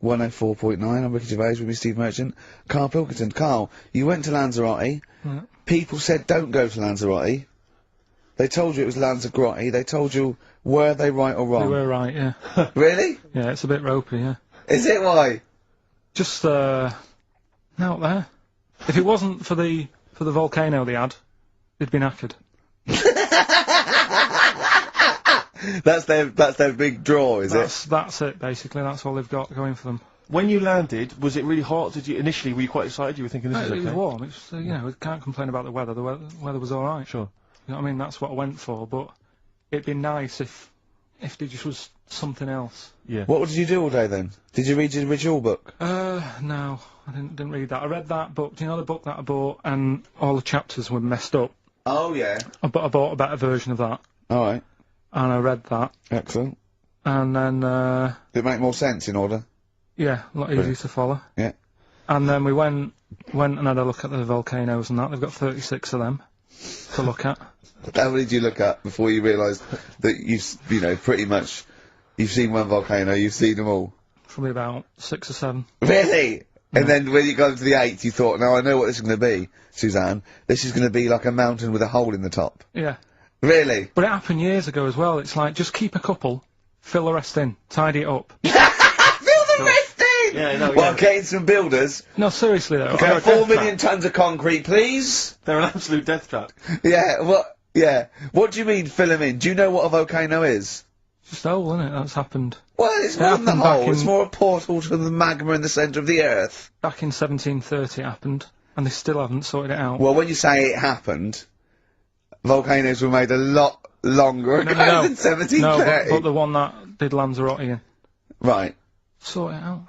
104.9, I'm Ricky Gervais with me, Steve Merchant. Karl Pilkington. Carl, you went to Lanzarote. People said don't go to Lanzarote. They told you it was Lanzarote. They told you, were they right or wrong? They were right, yeah. Really? Yeah, it's a bit ropey, yeah. Is it? Why? Just, out there. If it wasn't for the volcano they had, they'd been knackered. That's their big draw, is it? That's it, basically. That's all they've got going for them. When you landed, was it really hot? Initially, were you quite excited? You were thinking this is okay? It was warm. It's, we can't complain about the weather. The weather was alright. Sure. You know what I mean? That's what I went for, but it'd be nice if there just was something else. Yeah. What did you do all day then? Did you read your ritual book? No, I didn't read that. I read that book. Do you know the book that I bought, and all the chapters were messed up? Oh, yeah. I bought a better version of that, Alright. and I read that, Excellent. and then, Did it make more sense in order? yeah, a lot easier to follow. Yeah. And then we went and had a look at the volcanoes and that. They've got 36 of them to look at. How many did you look at before you realised that you know, pretty much, you've seen one volcano, you've seen them all? Probably about 6 or 7. Really? And then when you got to the 8th, you thought, now I know what this is going to be, Suzanne. This is going to be like a mountain with a hole in the top. Yeah. Really? But it happened years ago as well. It's like, just keep a couple, fill the rest in, tidy it up. Fill the rest in! Yeah, no, Well, yeah. getting some builders. No, seriously though. Okay, 4 million tons of concrete, please. They're an absolute death trap. Yeah, what? Yeah. What do you mean fill them in? Do you know what a volcano is? Just a hole, isn't it? That's happened. Well, it's more than the happened back hole. It's in- more a portal to the magma in the centre of the earth. Back in 1730 it happened, and they still haven't sorted it out. Well, when you say it happened, volcanoes were made a lot longer ago no. than 1730. No, but the one that did Lanzarote in. Right. Sort it out.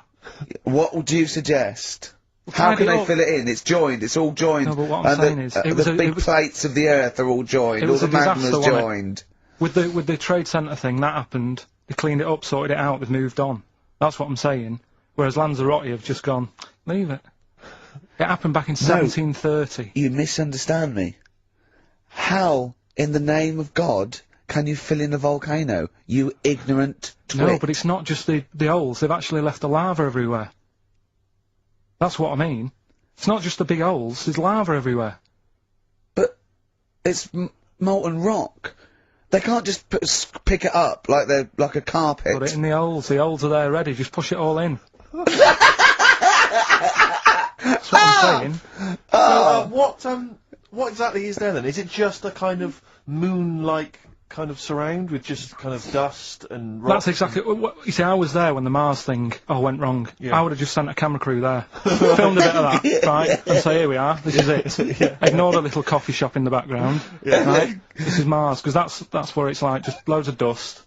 What would you suggest? How can tidy they up. fill it in? It's joined. It's all joined. No, but what I'm And saying is, it was the big plates of the earth are all joined. it All was the a disaster, magma's wasn't it? joined. With the trade centre thing, that happened. They cleaned it up, sorted it out, they've moved on. That's what I'm saying. Whereas Lanzarote have just gone, leave it. It happened back in 1730. You misunderstand me. How, in the name of God, can you fill in a volcano? You ignorant twit. No, but it's not just the holes. They've actually left the lava everywhere. That's what I mean. It's not just the big holes. There's lava everywhere. But it's molten rock. They can't just pick it up like they're like a carpet. Put it in the holes. The holes are there ready. Just push it all in. That's what I'm saying. What exactly is there then? Is it just a kind of moon-like kind of surround with just kind of dust and rock? That's exactly. You see, I was there when the Mars thing went wrong. Yeah. I would have just sent a camera crew there, filmed a bit of that, right, and say, here we are, this is it. Ignore the little coffee shop in the background, right? This is Mars, because that's where it's like just loads of dust,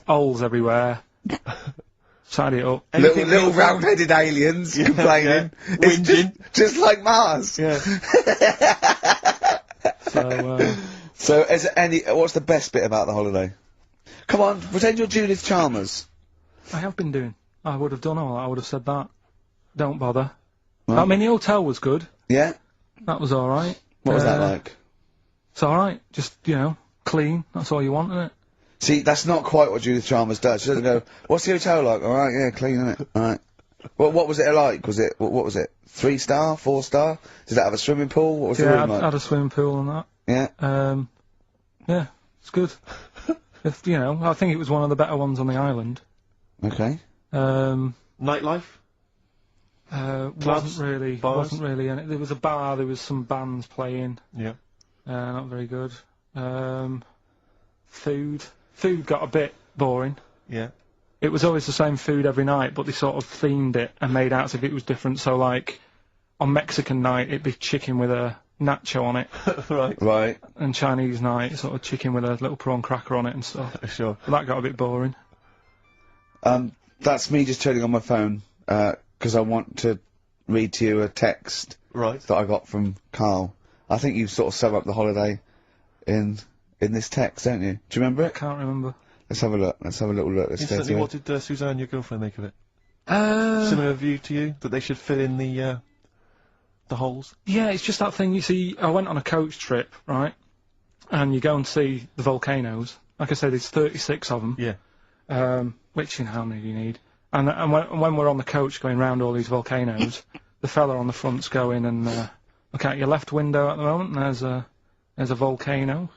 holes everywhere. Tidy it up. Little round-headed aliens complaining. Yeah. It's just like Mars. Yeah. So, is there any? What's the best bit about the holiday? Come on, pretend you're Judith Chalmers. I have been doing. I would have done all that. I would have said that. Don't bother. Right. I mean, the hotel was good. Yeah. That was all right. What was that like? It's all right. Just clean. That's all you want, isn't it? See, that's not quite what Judith Chalmers does. She doesn't go, "What's the hotel like?" All right, yeah, clean, isn't it? All right. Well, what was it like? Was it what was it? 3-star, 4-star? Did it have a swimming pool? What was the room like? I had a swimming pool and that. Yeah. Yeah, it's good. I think it was one of the better ones on the island. Okay. Nightlife? Wasn't really in it. There was a bar, there was some bands playing. Yeah. Not very good. Food got a bit boring. Yeah. It was always the same food every night, but they sort of themed it and made out as if it was different. So, like, on Mexican night, it'd be chicken with a nacho on it. Right. And Chinese night, sort of chicken with a little prawn cracker on it and stuff. Sure. But that got a bit boring. That's me just turning on my phone, 'cause I want to read to you a text that I got from Carl. I think you sort of sum up the holiday in this text, don't you? Do you remember it? Can't remember. Let's have a look. Let's have a little look. Let's go Instantly, to what it. did Suzanne, your girlfriend, make of it? Similar view to you? That they should fill in the holes? Yeah, it's just that thing, you see, I went on a coach trip, right? And you go and see the volcanoes. Like I said, there's 36 of them. Yeah. Which, how many do you need? And when we're on the coach going round all these volcanoes, the fella on the front's going and, look out your left window at the moment, and there's a volcano.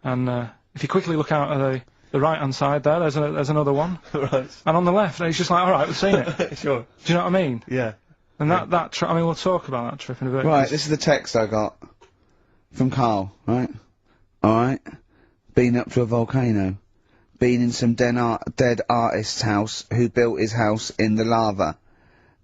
And, if you quickly look out at the right-hand side there, there's another one. Right. And on the left, and it's just like, alright, we've seen it. Sure. Do you know what I mean? Yeah. And that trip, I mean, we'll talk about that trip in a bit. Right, this is the text I got from Carl, right? Alright. Been up to a volcano. Been in some dead artist's house who built his house in the lava.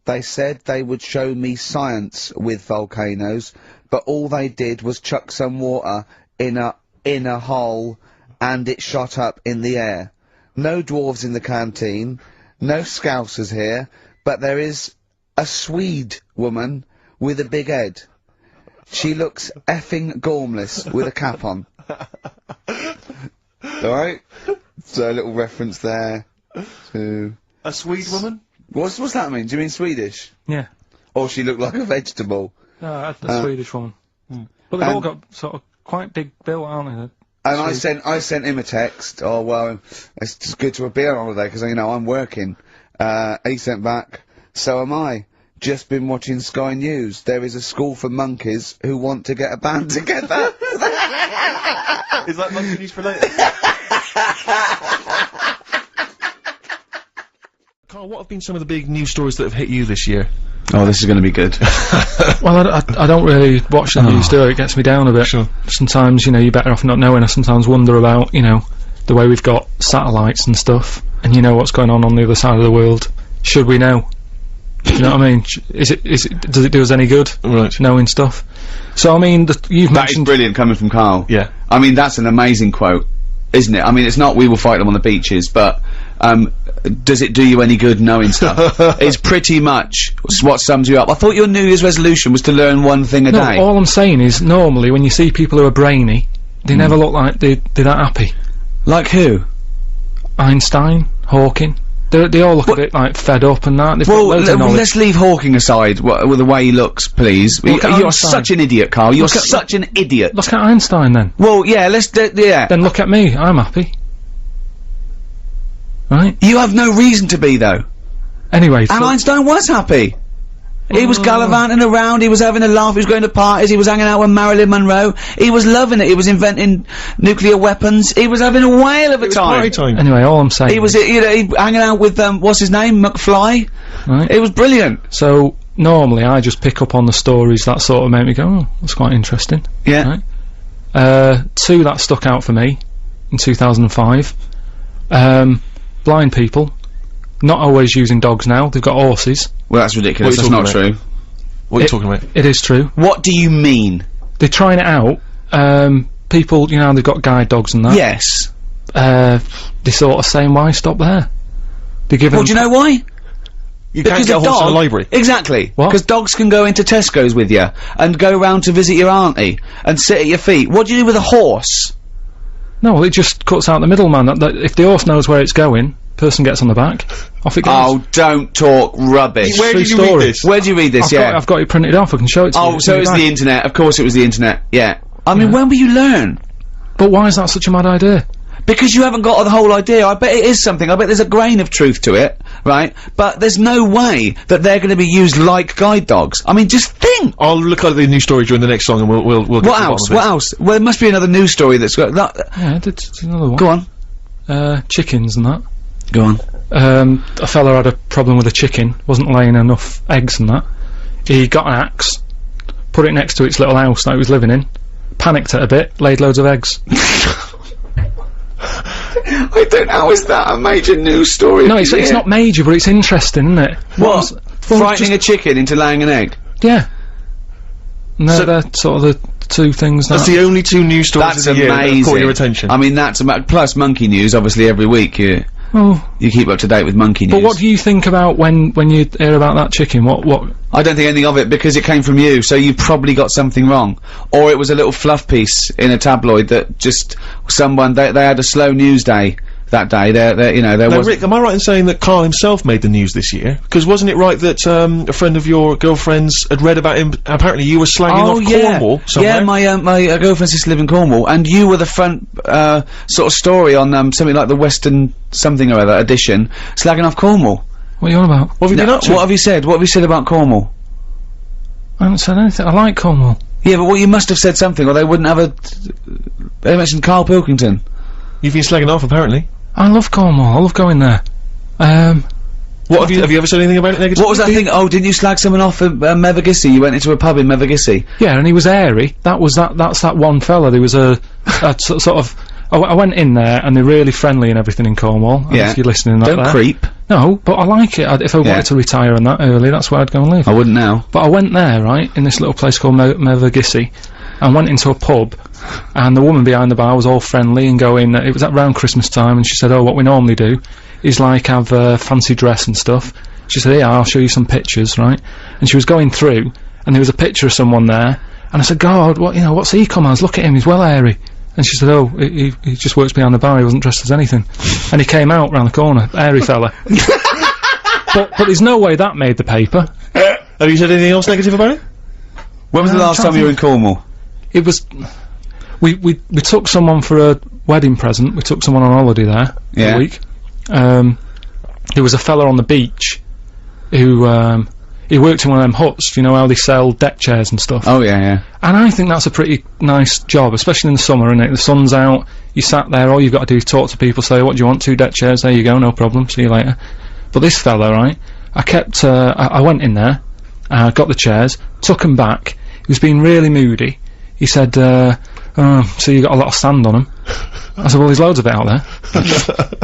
They said they would show me science with volcanoes, but all they did was chuck some water in a hole and it shot up in the air. No dwarves in the canteen, no Scousers here, but there is a Swede woman with a big head. She looks effing gormless with a cap on. Alright? So a little reference there to... A Swede woman? What's that mean? Do you mean Swedish? Yeah. Or she looked like a vegetable? No, the Swedish woman. But they've all got sort of quite big bill, aren't they? And I sent him a text. Oh well, it's just good to be on holiday because you know I'm working. He sent back. So am I. Just been watching Sky News. There is a school for monkeys who want to get a band together. Is that monkey news for later? Carl, what have been some of the big news stories that have hit you this year? Oh, this is going to be good. Well, I don't really watch the news, do I? It gets me down a bit. Sure. Sometimes, you know, you're better off not knowing. I sometimes wonder about, you know, the way we've got satellites and stuff, and you know what's going on the other side of the world. Should we know? Do you know what I mean? Does it do us any good? Right. Knowing stuff? So, I mean, you've That is mentioned... brilliant coming from Carl. Yeah. I mean, that's an amazing quote, isn't it? I mean, it's not we will fight them on the beaches, but, does it do you any good knowing stuff? It's pretty much what sums you up. I thought your New Year's resolution was to learn one thing a day. all I'm saying is, normally, when you see people who are brainy, they never look like they're that happy. Like who? Einstein, Hawking. They all look a bit, like, fed up and that. They've got loads of knowledge. Let's leave Hawking aside with the way he looks, please. Look at You're Einstein. such an idiot, Carl. You're such an idiot. Look at Einstein, then. Well, yeah, yeah. Then look at me. I'm happy. Right? You have no reason to be, though. Anyway, And Einstein was happy. He was gallivanting around, he was having a laugh, he was going to parties, he was hanging out with Marilyn Monroe, he was loving it, he was inventing nuclear weapons, he was having a whale of a time. Party time. anyway, all I'm saying He was, you know, hanging out with, what's his name, McFly? right? It was brilliant. So, normally, I just pick up on the stories that sort of make me go, oh, that's quite interesting. Yeah. Right? Two that stuck out for me, in 2005. Blind people. Not always using dogs now, they've got horses. Well, that's ridiculous, that's not true. What are you talking about? It is true. What do you mean? They're trying it out. People, you know, they've got guide dogs and that. Yes. They're sort of saying, why stop there? They give Well, do you know why? You can't get a horse in a library. Exactly. What? Because dogs can go into Tesco's with you, and go round to visit your auntie, and sit at your feet. What do you do with a horse? No, well, it just cuts out the middleman. That if the horse knows where it's going, person gets on the back, off it goes. Oh, don't talk rubbish. Where did you story. read this? Where do you read this? I've got it printed off, I can show it to you. Oh, It's so in it's your the bag. internet. Of course it was the internet. Yeah. I mean, Yeah. when will you learn? But why is that such a mad idea? Because you haven't got the whole idea. I bet it is something. I bet there's a grain of truth to it, right? But there's no way that they're going to be used like guide dogs. I mean, just think. I'll look at the news story during the next song and we'll get to the What bottom else? of it. What else? Well, there must be another news story that's got that. Yeah, it's another one. Go on. Chickens and that. Go on. A fella had a problem with a chicken, wasn't laying enough eggs and that. He got an axe, put it next to its little house that he was living in, panicked it a bit, laid loads of eggs. I don't know. Is that a major news story? No, it's not major, but it's interesting, isn't it? What? Frightening a chicken into laying an egg? Yeah. And So- they're sort of the two things that... That's the only two news stories That's of the year that have amazing. caught your attention. I mean, that's plus monkey news. Obviously, every week you Oh, keep up to date with monkey news. but what do you think about when you hear about that chicken? What? I don't think anything of it because it came from you, so you probably got something wrong. Or it was a little fluff piece in a tabloid that just someone, they had a slow news day that day. There Now, was... Rick, am I right in saying that Carl himself made the news this year? Because wasn't it right that a friend of your girlfriend's had read about him? Apparently, you were slagging off Cornwall somewhere. Yeah, my girlfriend's sister live in Cornwall, and you were the front sort of story on something like the Western something or other edition, slagging off Cornwall. What are you on about? What have you been up to? What have you said? What have you said about Cornwall? I haven't said anything. I like Cornwall. Yeah, but you must have said something, or they wouldn't have they mentioned Karl Pilkington. You've been slagging off, apparently. I love Cornwall. I love going there. What have you ever said anything about it negatively? What was that thing? Oh, didn't you slag someone off at Mevagissey? You went into a pub in Mevagissey. Yeah, and he was airy. That's that one fella. There was a sort of. I went in there, and they're really friendly and everything in Cornwall. Yeah. If you're listening, Don't creep. No, but I like it. If I wanted to retire and that early, that's where I'd go and live. I wouldn't now. But I went there, right, in this little place called Mevagissey, and went into a pub, and the woman behind the bar was all friendly and going, it was around Christmas time, and she said, oh, what we normally do is like have a fancy dress and stuff. She said, yeah, I'll show you some pictures, right? And she was going through, and there was a picture of someone there, and I said, God, what, you know, what's he come as? Look at him, he's well hairy. And she said, oh, he just works behind the bar, he wasn't dressed as anything. And he came out round the corner, hairy fella. but there's no way that made the paper. Have you said anything else negative about it? When was the last time you were in Cornwall? It was, we took someone for a wedding present, we took someone on holiday there for a week. There was a fella on the beach who, he worked in one of them huts, you know how they sell deck chairs and stuff. Oh yeah. And I think that's a pretty nice job, especially in the summer, isn't it? The sun's out, you sat there, all you've got to do is talk to people, say, what do you want, 2 deck chairs, there you go, no problem, see you later. But this fella, right, I went in there, got the chairs, took them back, he was being really moody. He said, so you got a lot of sand on them. I said, well, there's loads of it out there.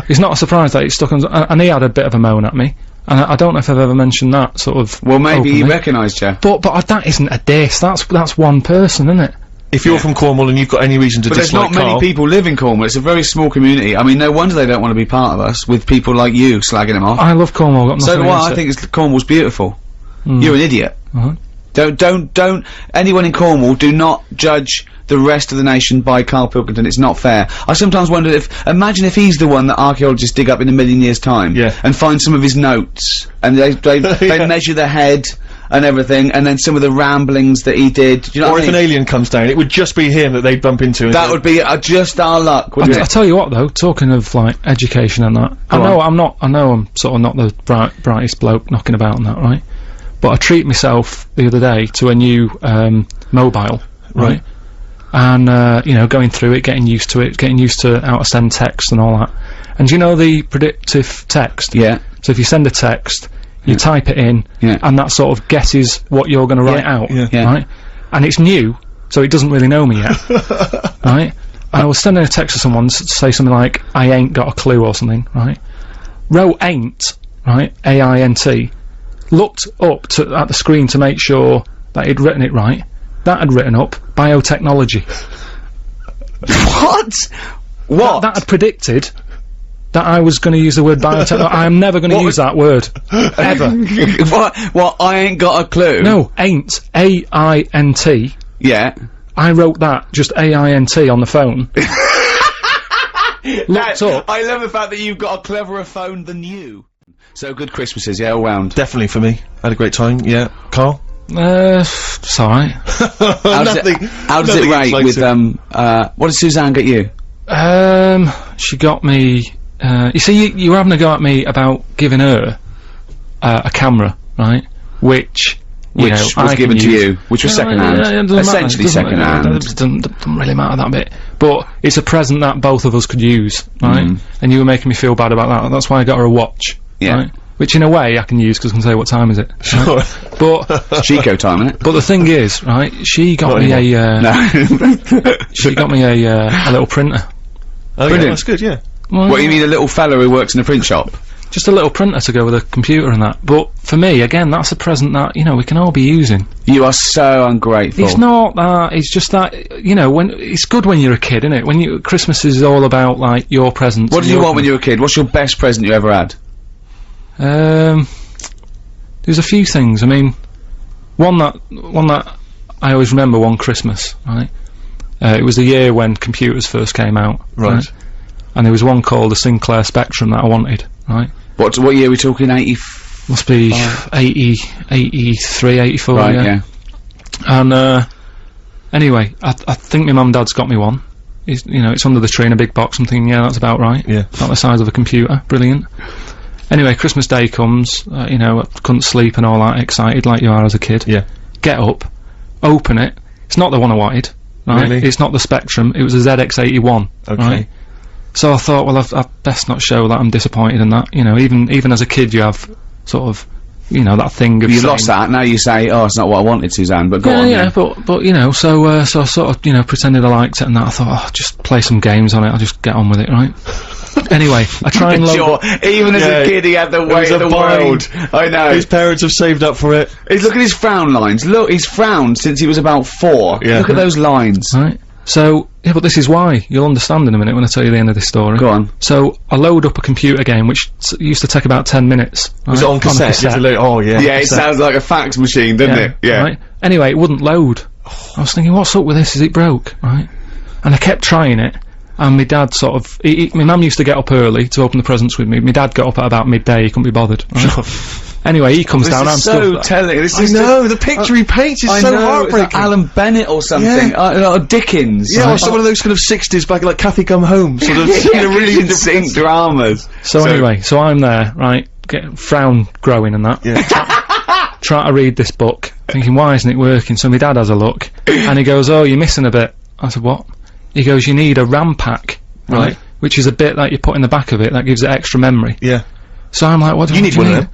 It's not a surprise that it's stuck on, and he had a bit of a moan at me. And I don't know if I've ever mentioned that sort of. Well, maybe openly. he recognised you. But that isn't a diss. That's one person, isn't it? If you're from Cornwall and you've got any reason to But there's dislike not Karl, many people live in Cornwall. It's a very small community. I mean, no wonder they don't want to be part of us with people like you slagging them off. I love Cornwall. Got So nothing do I. against I it. think Cornwall's beautiful. You're an idiot. Uh-huh. Don't. Anyone in Cornwall, do not judge the rest of the nation by Karl Pilkington. It's not fair. I sometimes wonder imagine if he's the one that archaeologists dig up in a million years' time, and find some of his notes, and they measure the head and everything, and then some of the ramblings that he did. Do you know or what if I mean? an alien comes down, it would just be him that they'd bump into. That would be just our luck, wouldn't I it? tell you what, though, talking of like education and that, I know I'm sort of not the brightest bloke knocking about and that, right? But I treat myself the other day to a new mobile, right? And you know, going through it, getting used to it, getting used to how to send text and all that. And you know the predictive text? Yeah. So if you send a text, you type it in, and that sort of guesses what you're going to write out, right? And it's new, so it doesn't really know me yet, right? And I was sending a text to someone to say something like, I ain't got a clue or something, right? Wrote ain't, right? A-I-N-T. Looked up at the screen to make sure that he'd written it right. That had written up biotechnology. What? That had predicted that I was going to use the word biotechnology. I am never going to use that word. Ever. What? I ain't got a clue. No, ain't. A-I-N-T. Yeah. I wrote that, just A-I-N-T on the phone. Looked up. I love the fact that you've got a cleverer phone than you. So good Christmases, all round. Definitely for me. Had a great time, yeah. Karl? It's alright. How does it rate with, what did Suzanne get you? She got me, you see, you were having a go at me about giving her, a camera, right? Which was I given to you, which was second-hand. Essentially second-hand. It doesn't really matter that bit. But it's a present that both of us could use, right? And you were making me feel bad about that. That's why I got her a watch, right? Which in a way I can use because I can say what time is it. Sure. But Chico time, innit? But the thing is, right? She got me she got me a little printer. Oh, yeah, that's good, yeah. Well, what, you mean a little fella who works in a print shop? Just a little printer to go with a computer and that. But for me, again, that's a present that, you know, we can all be using. You are so ungrateful. It's not that, it's just that, you know, when it's good when you're a kid, isn't it? When Christmas is all about, like, your presents. What did you want when you were a kid? What's your best present you ever had? There's a few things. I mean, one that I always remember one Christmas, right? It was the year when computers first came out, right? And there was one called the Sinclair Spectrum that I wanted, right? What year are we talking? 80? Must be 80, 83, 84, right, yeah. And anyway, I think my mum and dad's got me one. You know, it's under the tree in a big box. I'm thinking, yeah, that's about right. Yeah. About the size of a computer. Brilliant. Anyway, Christmas Day comes, you know, I couldn't sleep and all that, excited like you are as a kid. Yeah. Get up, open it. It's not the one I wanted, right? Really? It's not the Spectrum, it was a ZX81, okay. Right? So I thought, well, I've best not show that I'm disappointed in that. You know, even as a kid you have sort of you know, that thing of You saying, lost that, now you say, oh, it's not what I wanted, Suzanne, but go on. Yeah, but, you know, so I sort of, you know, pretended I liked it and that. I thought, oh, just play some games on it, I'll just get on with it, right? Anyway, I try and load up. Even as a kid, he had the weight of the world. I know. His parents have saved up for it. Look at his frown lines. Look, he's frowned since he was about 4. Yeah. Look at those lines. Right. So, yeah, but this is why. You'll understand in a minute when I tell you the end of this story. Go on. So, I load up a computer game, which used to take about 10 minutes. Was it on cassette? Oh, yeah. Yeah, it sounds like a fax machine, doesn't it? Yeah. Right? Anyway, it wouldn't load. I was thinking, what's up with this? Is it broke? Right? And I kept trying it. And my dad sort of, my mum used to get up early to open the presents with me. My dad got up at about midday, he couldn't be bothered. Right? Anyway, he comes down, I'm so telling. I know, the picture he paints is so heartbreaking. It's like Alan Bennett or something. Or Dickens. Yeah, or some of those kind of 60s back, like Kathy Come Home, sort of, really in-sync dramas. So anyway, so I'm there, right, frown growing and that. Yeah. Trying to read this book, thinking, why isn't it working? So my dad has a look, and he goes, oh, you're missing a bit. I said, what? He goes, you need a RAM pack, right? Which is a bit that you put in the back of it that gives it extra memory. Yeah. So I'm like, what do you need mean? one of them.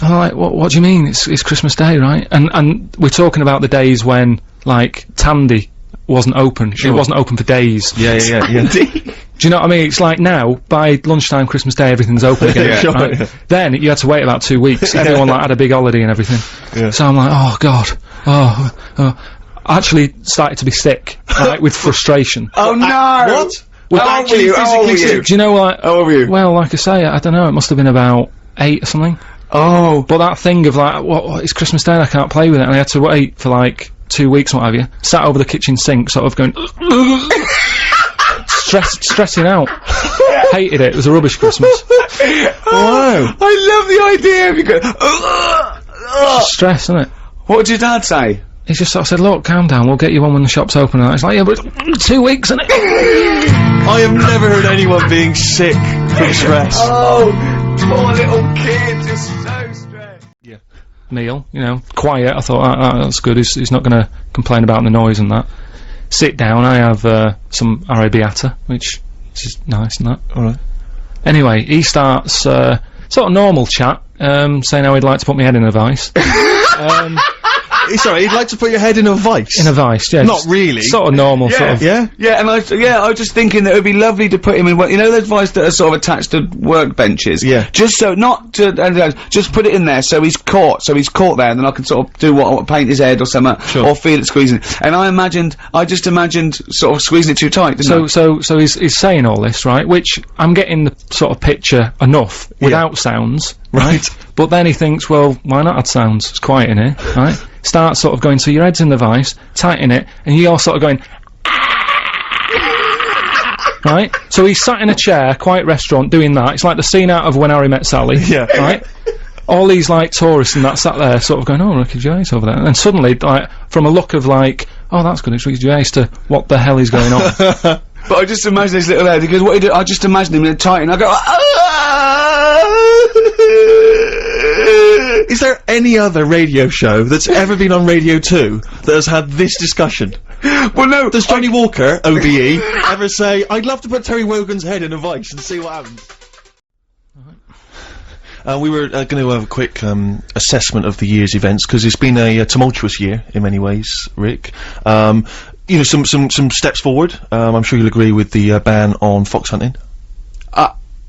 I'm like, what do you mean? It's Christmas Day, right? And we're talking about the days when, like, Tandy wasn't open. It wasn't open for days. Yeah. Do you know what I mean? It's like now, by lunchtime Christmas Day, everything's open again. Right? Yeah. Then, you had to wait about 2 weeks. Everyone, like, had a big holiday and everything. Yeah. So I'm like, oh, God. I actually started to be sick, right, with frustration. Oh, no! What? How old were you? How old were you? Do you know what? How old were you? Well, like I say, I don't know, it must have been about 8 or something. Oh. But that thing of like, what it's Christmas Day and I can't play with it, and I had to wait for like 2 weeks or what have you, sat over the kitchen sink sort of going stressing out. Hated it. It was a rubbish Christmas. Wow. I love the idea of you going Stress, isn't it? What did your dad say? He just sort of said, look, calm down, we'll get you one when the shop's open. And it's like, yeah, but 2 weeks, isn't it? I have never heard anyone being sick from stress. Oh, poor little kid, just so stressed. Yeah. Meal, you know, quiet. I thought, that's good. He's not going to complain about the noise and that. Sit down. I have some arrabbiata, which is nice and that. Alright. Anyway, he starts sort of normal chat, saying how he'd like to put my head in a vice. Sorry, you'd like to put your head in a vice? In a vice, yeah. Not really. Sort of normal, sort of. Yeah? Yeah, and I was just thinking that it would be lovely to put him in one, you know those vice that are sort of attached to workbenches? Yeah. Just so, not to, just put it in there so he's caught there, and then I can sort of do what paint his head or something, or feel it squeezing. And I just imagined sort of squeezing it too tight, didn't I? So he's saying all this, right, which I'm getting the sort of picture enough without sounds, right? But then he thinks, well, why not add sounds? It's quiet in here, right? Start sort of going, so your head's in the vice, tighten it, and you're sort of going, right? So he's sat in a chair, quiet restaurant, doing that. It's like the scene out of When Harry Met Sally, right? All these, like, tourists and that sat there sort of going, oh, Ricky Gervais over there. And suddenly, like, from a look of like, oh, that's good, it's Ricky Gervais, to what the hell is going on? But I just imagine his little head, because what he do, I just imagine him in a tighten, I go, Is there any other radio show that's ever been on Radio 2 that has had this discussion? Well, no. Does Johnny Walker, OBE, ever say, I'd love to put Terry Wogan's head in a vice and see what happens? We were going to have a quick assessment of the year's events, because it's been a tumultuous year in many ways, Rick. You know, some steps forward. I'm sure you'll agree with the ban on fox hunting.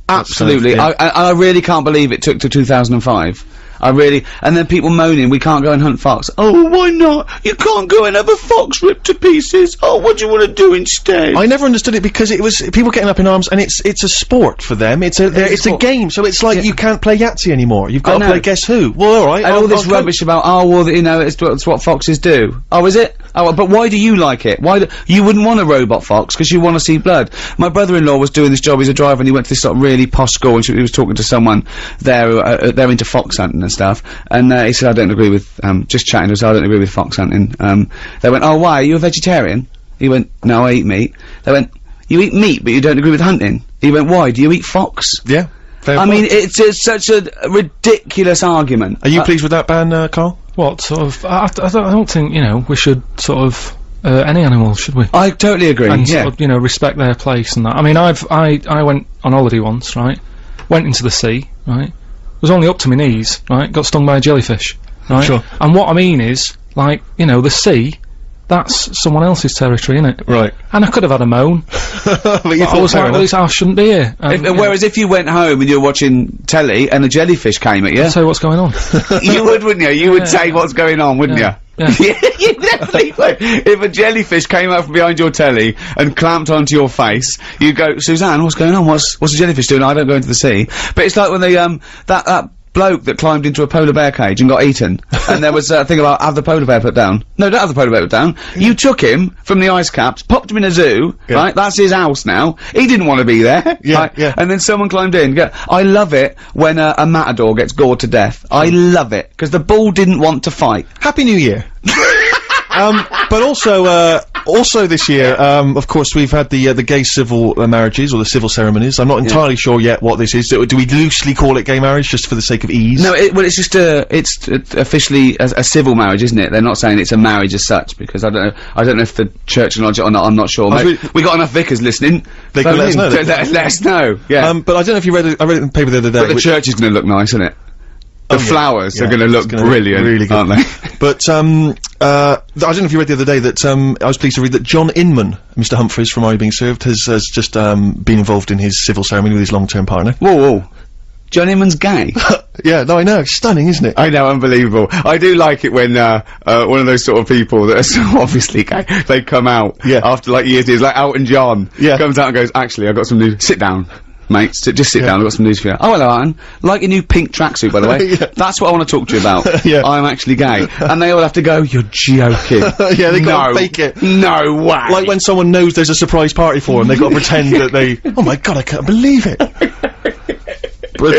Absolutely. I really can't believe it took to 2005. And then people moaning, we can't go and hunt fox. Oh, why not? You can't go and have a fox ripped to pieces. Oh, what do you want to do instead? I never understood it, because it was people getting up in arms, and it's a sport for them. It's a game, so it's like you can't play Yahtzee anymore. You've got to play Guess Who. Well, alright. And all this rubbish about, oh, well, you know, it's what foxes do. Oh, is it? Oh, but why do you like it? You wouldn't want a robot fox, because you want to see blood. My brother-in-law was doing this job, he's a driver, and he went to this sort of really posh school, and he was talking to someone there, they're into fox hunting and stuff, and he said, I don't agree with, just chatting to us, I don't agree with fox hunting. They went, oh, why, are you a vegetarian? He went, no, I eat meat. They went, you eat meat, but you don't agree with hunting? He went, why, do you eat fox? Yeah. I mean, it's such a ridiculous argument. Are you pleased with that ban, Carl? What sort of? I don't think, you know, we should sort of any animal, should we? I totally agree. And sort of, you know, respect their place and that. I mean, I went on holiday once, right? Went into the sea, right? was only up to my knees, right? Got stung by a jellyfish, right? Sure. And what I mean is, like, you know, the sea, that's someone else's territory, innit? Right. And I could have had a moan. But you I was like, well, I shouldn't be here. Whereas if you went home and you were watching telly and a jellyfish came at you, So what's going on? you would, wouldn't you? You would say what's going on, wouldn't Yeah. you? You definitely would. If a jellyfish came out from behind your telly and clamped onto your face, you'd go, Suzanne, what's going on? What's the jellyfish doing? I don't go into the sea. But it's like when they, that bloke that climbed into a polar bear cage and got eaten, and there was a thing about have the polar bear put down. No, don't have the polar bear put down. You took him from the ice caps, popped him in a zoo, right? That's his house now. He didn't want to be there. Yeah, right? yeah. And then someone climbed in. I love it when a matador gets gored to death. I love it, because the bull didn't want to fight. Happy New Year. But also this year, of course, we've had the gay civil marriages, or the civil ceremonies. I'm not entirely sure yet what this is. Do we loosely call it gay marriage, just for the sake of ease? No, well, it's just it's officially a civil marriage, isn't it? They're not saying it's a marriage as such, because I don't know if the church acknowledge it or not. I'm not sure. We got enough vicars listening. They can let us know. Let us know. Yeah. But I don't know if you read it. I read it in the paper the other day. But the church is going to look nice, isn't it? The flowers are going to look brilliant, really good, aren't they? But I don't know if you read the other day that I was pleased to read that John Inman, Mr. Humphreys from Are You Being Served, has just been involved in his civil ceremony with his long-term partner. Whoa. John Inman's gay. Yeah, no, I know. It's stunning, isn't it? I know, unbelievable. I do like it when one of those sort of people that are so obviously gay, they come out after like years, like Elton John comes out and goes, actually, I've got some news. Sit down. Mate, just sit down, I've got some news for you. Oh, hello, Alan. Like your new pink tracksuit, by the way. That's what I want to talk to you about. I'm actually gay. And they all have to go, you're joking. Yeah, they gotta fake it. No way. Like when someone knows there's a surprise party for them, they gotta pretend that they, oh my god, I can't believe it. But,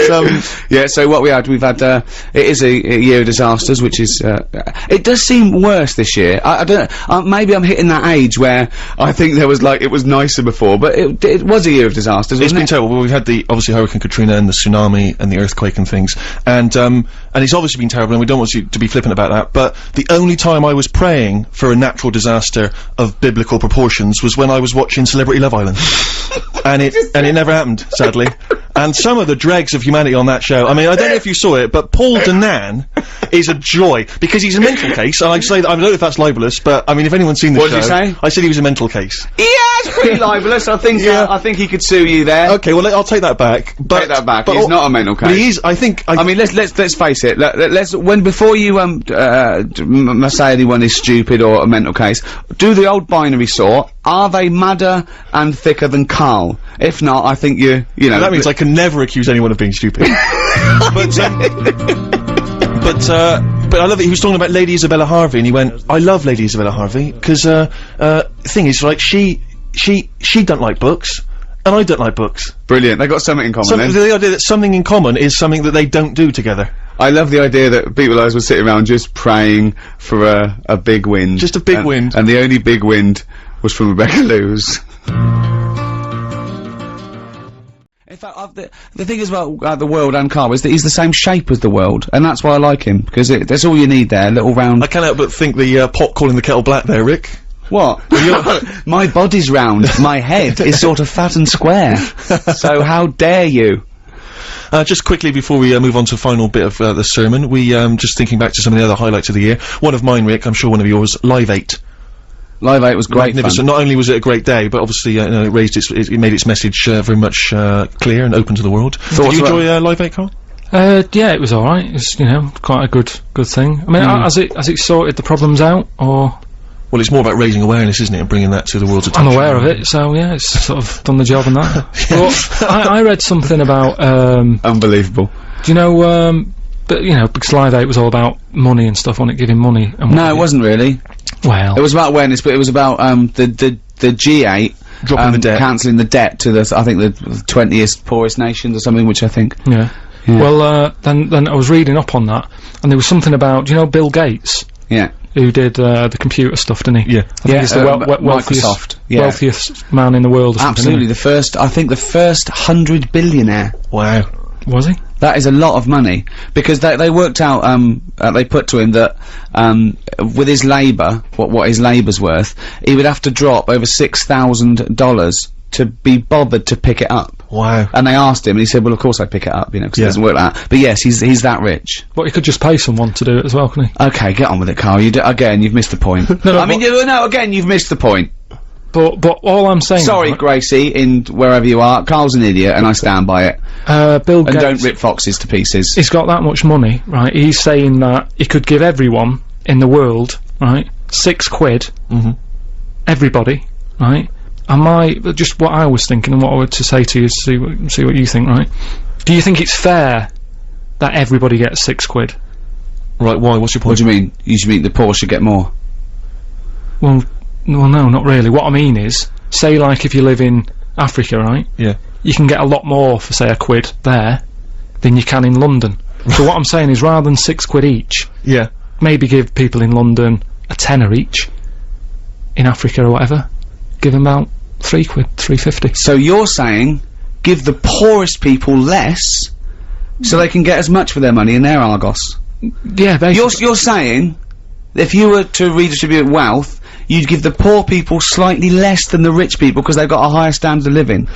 yeah, so what we've had, it is a year of disasters, which is, it does seem worse this year. I don't know, maybe I'm hitting that age where I think there was like, it was nicer before, but it was a year of disasters, It's been terrible. Well, we've had obviously Hurricane Katrina and the tsunami and the earthquake and things, and it's obviously been terrible, and we don't want you to be flippant about that, but the only time I was praying for a natural disaster of biblical proportions was when I was watching Celebrity Love Island. and it never happened, sadly. And some of the dregs of humanity on that show, I mean, I don't know if you saw it, but Paul Danan is a joy, because he's a mental case, and I say that, I don't know if that's libelous, but, I mean, if anyone's seen the show... What did you say? I said he was a mental case. Yeah, it's pretty libelous, I think, I think he could sue you there. Okay, well, I'll take that back. But, take that back, he's not a mental case. But he is, I think... I mean, let's face it, before you, say anyone is stupid or a mental case, do the old binary sort, are they madder and thicker than Karl? If not, I think you know... That means I can never accuse anyone of being stupid. But I love it. He was talking about Lady Isabella Harvey, and he went, I love Lady Isabella Harvey, because, thing is, like, she don't like books, and I don't like books. Brilliant. They got something in common then. The idea that something in common is something that they don't do together. I love the idea that people like us would sit around just praying for a big wind. Just a big wind. And the only big wind was from Rebecca Lewis. In fact, the thing is about the world and Karl is that he's the same shape as the world, and that's why I like him, because that's all you need there, little round... I can't help but think the pot calling the kettle black there, Rick. What? My body's round, my head is sort of fat and square, so how dare you? Just quickly before we move on to the final bit of the sermon, we just thinking back to some of the other highlights of the year. One of mine, Rick, I'm sure one of yours, Live 8. Live 8 was great fun. Not only was it a great day, but obviously, you know, it made its message very much clear and open to the world. Did you enjoy Live 8, Karl? Yeah, it was alright. It's, you know, quite a good thing. I mean, has it sorted the problems out, or...? Well, it's more about raising awareness, isn't it, and bringing that to the world's attention. I'm aware of it, so yeah, it's sort of done the job on that. But I read something about, Unbelievable. Do you know, but, you know, because Live 8 was all about money and stuff, wasn't it, giving money and No, it wasn't really. Well... It was about awareness, but it was about, the G8... Dropping the debt. Cancelling the debt to I think the 20th poorest nations or something, which I think... Yeah. Well, then I was reading up on that, and there was something about, do you know Bill Gates? Yeah. Who did the computer stuff, didn't he? Yeah. I think he's the Microsoft. wealthiest man in the world or something. Absolutely, I think the first 100 billionaire. Wow. Was he? That is a lot of money, because they worked out, they put to him that, with his labour, what his labour's worth, he would have to drop over $6,000 to be bothered to pick it up. Wow. And they asked him, and he said, well, of course I'd pick it up, you know, because it doesn't work like that. But yes, he's that rich. But he could just pay someone to do it as well, couldn't he? Okay, get on with it, Carl. Again, you've missed the point. Again, you've missed the point. But all I'm saying. Sorry, Gracie, in wherever you are. Carl's an idiot, and I stand by it. Bill Gates. And don't rip foxes to pieces. He's got that much money, right? He's saying that he could give everyone in the world, right, £6. Everybody, right? Just what I was thinking and what I were to say to you, see what you think, right? Do you think it's fair that everybody gets £6? Right, why? What's your point? What do you mean? You mean the poor should get more? Well, no, not really. What I mean is, say like if you live in Africa, right? Yeah. You can get a lot more for, say, £1 there than you can in London. So what I'm saying is, rather than £6 each, yeah, maybe give people in London a tenner each, in Africa or whatever, give them about £3, £3.50. So you're saying, give the poorest people less, so they can get as much for their money in their Argos? Yeah, basically. You're saying, if you were to redistribute wealth, you'd give the poor people slightly less than the rich people because they've got a higher standard of living.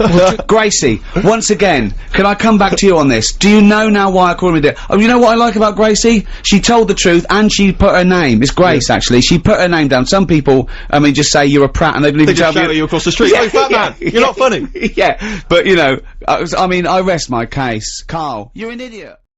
Gracie, once again, can I come back to you on this? Do you know now why I call him a Oh, you know what I like about Gracie? She told the truth and she put her name. It's Grace, actually. She put her name down. Some people, I mean, just say you're a prat and they believe they just shout at you across the street. Oh, fat man, you're not funny. Yeah, but you know, I mean, I rest my case. Carl, you're an idiot.